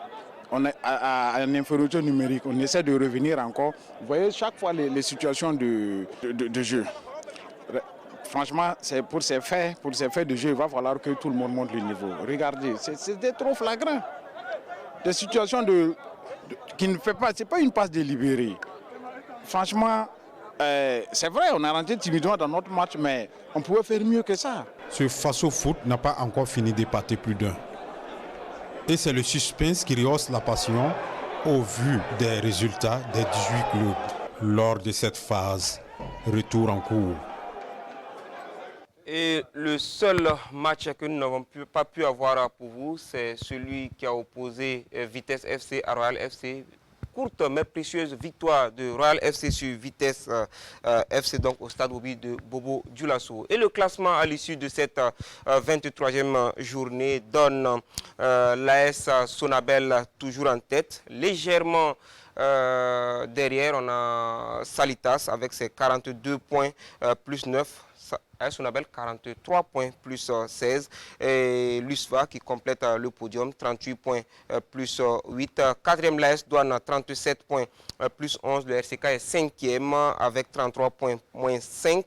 S12: On est à une infériorité numérique. On essaie de revenir encore. Vous voyez chaque fois les situations de jeu. Franchement, c'est pour ces faits de jeu, il va falloir que tout le monde monte le niveau. Regardez, c'était trop flagrant. Des situations qui ne fait pas, c'est pas une passe délibérée. Franchement, C'est vrai, on a rentré timidement dans notre match, mais on pouvait faire mieux que ça.
S24: Ce face-au-foot n'a pas encore fini d'épater plus d'un. Et c'est le suspense qui rehausse la passion au vu des résultats des 18 clubs lors de cette phase. Retour en cours.
S1: Et le seul match que nous n'avons pas pu avoir pour vous, c'est celui qui a opposé Vitesse FC à Royal FC. Courte mais précieuse victoire de Royal FC sur Vitesse FC, donc au stade de Bobo Dioulasso. Et le classement à l'issue de cette 23e journée donne l'AS Sonabel toujours en tête, légèrement derrière on a Salitas avec ses 42 points plus 9. AS Sonabel 43 points plus 16 et l'USFA qui complète le podium 38 points plus 8. Quatrième l'AS Douane 37 points plus 11. Le RCK est cinquième avec 33 points moins 5.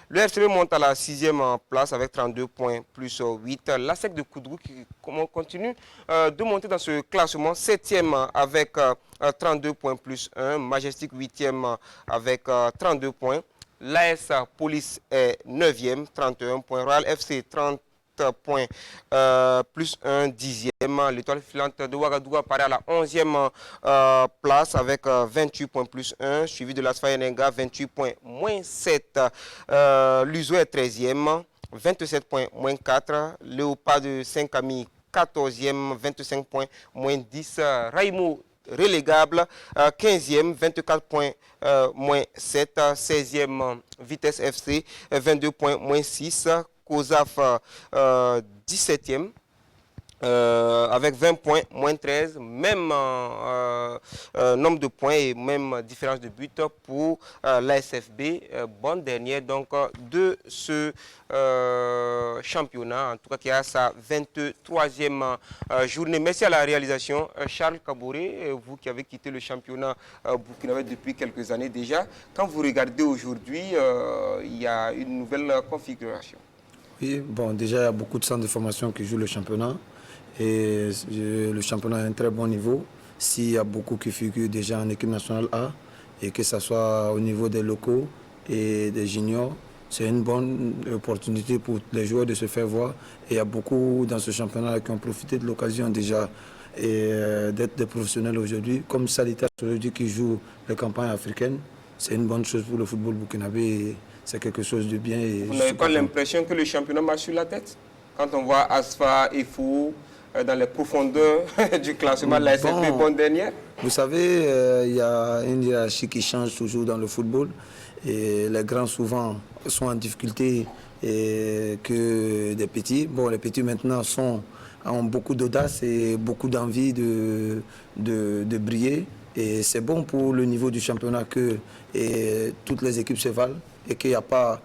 S1: Le RCB monte à la 6e place avec 32 points plus 8. L'ASEC de Koudougou qui continue de monter dans ce classement 7e avec 32 points plus 1. Majestic 8e avec 32 points. L'AS Police est 9e, 31 points. Royal FC, 30 points, plus 1, 10e. L'Étoile filante de Ouagadougou apparaît à la 11e place avec 28 points, plus 1. Suivi de l'Asfa Yenenga, 28 points, moins 7. L'Uzo est 13e, 27 points, moins 4. Léopard de Saint-Camille, 14e, 25 points, moins 10. Raimo relégable, 15e, 24 points, moins 7, 16e, Vitesse FC, 22 points, moins 6, COSAF, 17e, avec 20 points, moins 13, même nombre de points et même différence de but pour l'ASFB, bonne dernière donc de ce championnat, en tout cas qui a sa 23e journée. Merci à la réalisation Charles Kaboré, vous qui avez quitté le championnat burkinabé depuis quelques années déjà. Quand vous regardez aujourd'hui, il y a une nouvelle configuration.
S4: Oui, bon, déjà il y a beaucoup de centres de formation qui jouent le championnat. Et le championnat a un très bon niveau. S'il y a beaucoup qui figurent déjà en équipe nationale A, et que ce soit au niveau des locaux et des juniors, c'est une bonne opportunité pour les joueurs de se faire voir. Et il y a beaucoup dans ce championnat qui ont profité de l'occasion déjà d'être des professionnels aujourd'hui. Comme Salitas aujourd'hui qui joue les campagnes africaines, c'est une bonne chose pour le football burkinabé. C'est quelque chose de bien. Et
S1: vous n'avez pas l'impression que le championnat marche sur la tête? Quand on voit Asfa et Fou dans les profondeurs du classement de la SFB, bonne dernière.
S4: Vous savez, il y a une hiérarchie qui change toujours dans le football. Et les grands souvent sont en difficulté que des petits. Bon, les petits maintenant ont beaucoup d'audace et beaucoup d'envie de briller. Et c'est bon pour le niveau du championnat que toutes les équipes se valent et qu'il n'y a pas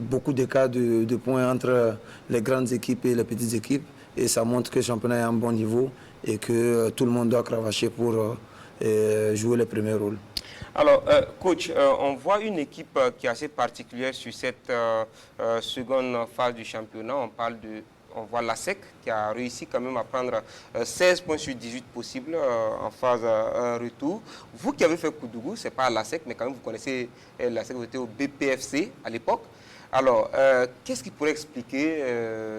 S4: beaucoup d'écart de points entre les grandes équipes et les petites équipes. Et ça montre que le championnat est à un bon niveau et que tout le monde doit cravacher pour jouer les premiers rôles.
S1: Alors, coach, on voit une équipe qui est assez particulière sur cette seconde phase du championnat. On voit l'ASEC qui a réussi quand même à prendre 16 points sur 18 possibles en phase retour. Vous qui avez fait Koudougou, ce n'est pas à l'ASEC, mais quand même vous connaissez l'ASEC, vous étiez au BPFC à l'époque. Alors, qu'est-ce qui pourrait expliquer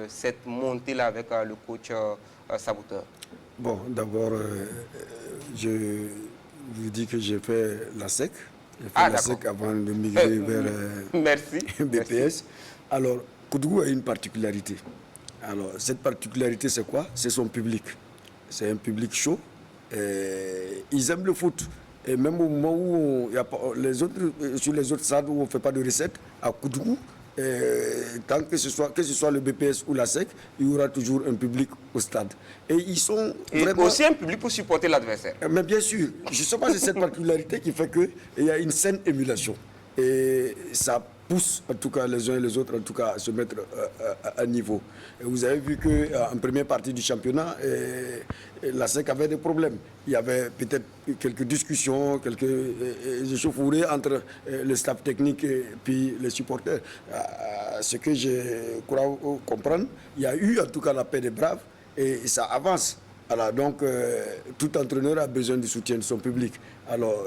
S1: cette montée-là avec le coach Saboteur?
S4: Bon, d'abord, je vous dis que j'ai fait l'ASEC. J'ai fait l'ASEC avant de migrer vers BPS.
S1: Merci.
S4: Alors, Koudougou a une particularité. Alors, cette particularité, c'est quoi? C'est son public. C'est un public chaud. Ils aiment le foot. Et même au moment où il y a pas, sur les autres stades où on ne fait pas de recettes, à Koudougou, tant que ce soit le BPS ou la SEC, il y aura toujours un public au stade. Et ils sont vraiment...
S1: aussi un public pour supporter l'adversaire.
S4: Mais bien sûr, justement, c'est cette particularité qui fait qu'il y a une saine émulation. Et ça pousse, en tout cas, les uns et les autres, en tout cas, à se mettre à niveau. Et vous avez vu qu'en première partie du championnat, la SEC avait des problèmes. Il y avait peut-être quelques discussions, quelques échauffourées entre le staff technique et puis les supporters. Ce que je crois comprendre, il y a eu en tout cas la paix des braves et ça avance. Alors, donc, tout entraîneur a besoin du soutien de son public. Alors,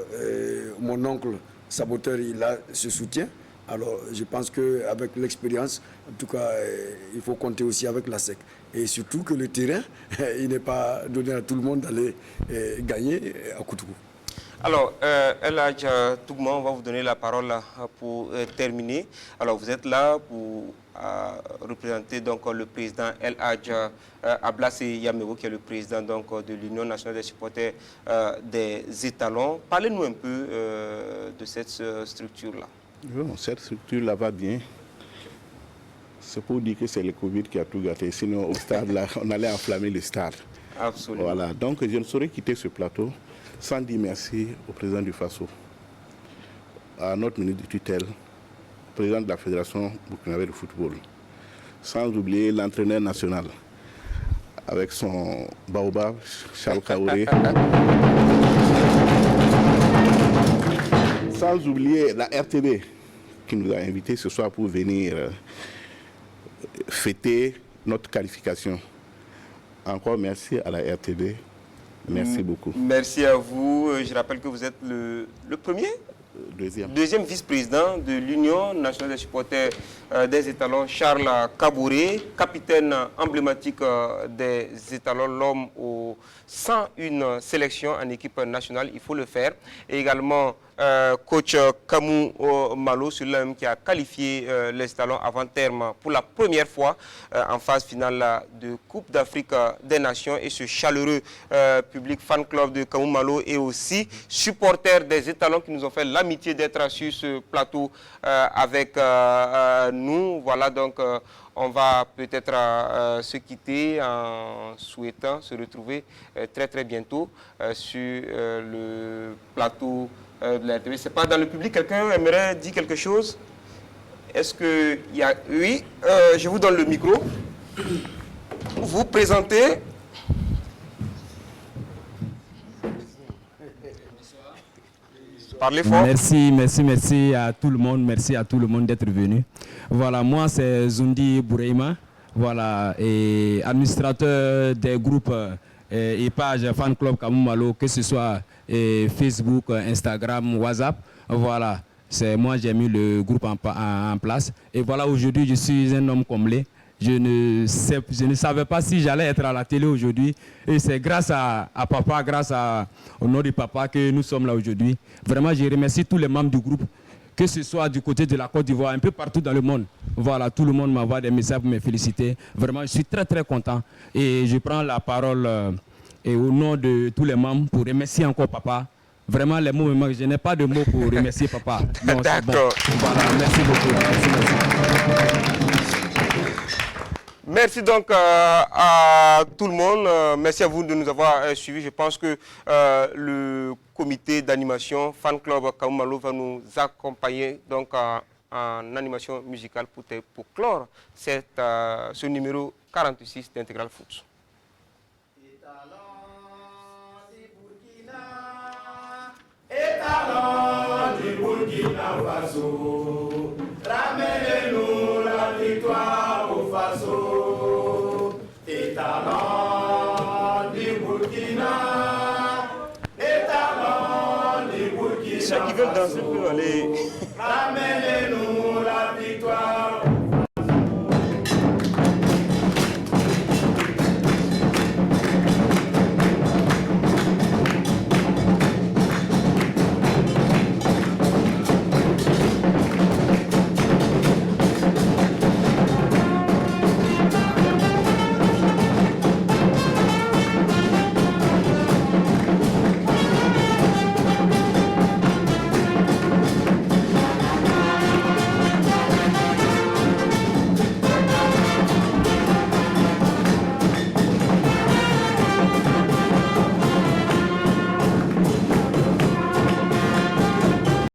S4: mon oncle Saboteur, il a ce soutien. Alors, je pense qu'avec l'expérience, en tout cas, il faut compter aussi avec la SEC. Et surtout que le terrain, il n'est pas donné à tout le monde d'aller gagner à coup de coup. Alors, El Hadj Tougma, on va vous donner la parole pour terminer. Alors, vous êtes là pour représenter donc, le président El Hadj Ablasse Yamero, qui est le président donc, de l'Union nationale des supporters des étalons. Parlez-nous un peu de cette structure-là.
S5: Bon, cette structure-là va bien. C'est pour dire que c'est le Covid qui a tout gâté. Sinon, au stade, là, on allait enflammer le stade.
S1: Absolument.
S5: Voilà. Donc, je ne saurais quitter ce plateau sans dire merci au président du FASO, à notre ministre de tutelle, au président de la Fédération burkinabé de football, sans oublier l'entraîneur national, avec son baobab, Charles Kaouré. Sans oublier la RTB qui nous a invités ce soir pour venir fêter notre qualification. Encore merci à la RTB. Merci beaucoup.
S1: Merci à vous. Je rappelle que vous êtes le premier deuxième vice-président de l'Union nationale des supporters des étalons, Charles Kabouré, capitaine emblématique des étalons, l'homme aux 101 sélections en équipe nationale, il faut le faire. Et également coach Kamou Malo, celui-là qui a qualifié les étalons avant terme pour la première fois en phase finale de Coupe d'Afrique des Nations. Et ce chaleureux public fan club de Kamou Malo et aussi supporters des étalons qui nous ont fait l'amitié d'être sur ce plateau avec nous. Voilà donc on va peut-être se quitter en souhaitant se retrouver très très bientôt sur le plateau de la RTV. C'est pas dans le public, quelqu'un aimerait dire quelque chose? Est-ce que il y a... Oui, je vous donne le micro. Vous présentez. Parlez fort.
S13: Merci à tout le monde. Merci à tout le monde d'être venu. Voilà, moi c'est Zundi Boureima, voilà, et administrateur des groupes et pages Fan Club Kamou Malo, que ce soit Facebook, Instagram, WhatsApp. Voilà, c'est moi j'ai mis le groupe en place. Et voilà, aujourd'hui je suis un homme comblé. Je ne savais pas si j'allais être à la télé aujourd'hui. Et c'est grâce à papa, au nom de papa que nous sommes là aujourd'hui. Vraiment, je remercie tous les membres du groupe, que ce soit du côté de la Côte d'Ivoire, un peu partout dans le monde. Voilà, tout le monde m'envoie des messages pour me féliciter. Vraiment, je suis très très content. Et je prends la parole au nom de tous les membres pour remercier encore papa. Vraiment, les mots me manquent. Je n'ai pas de mots pour remercier papa. D'accord. Bon. Voilà, merci beaucoup. Merci.
S1: Merci donc à tout le monde. Merci à vous de nous avoir suivis. Je pense que le comité d'animation Fan Club Kamou Malo va nous accompagner donc en animation musicale pour clore ce numéro 46 d'Intégral Foot.
S14: Étalons du Burkina Faso, ramenez-nous la victoire au Faso. Étalons du Burkina, étalons du Burkina Faso.
S1: Ceux qui veulent danser peuvent aller.
S14: Ramenez-nous la victoire.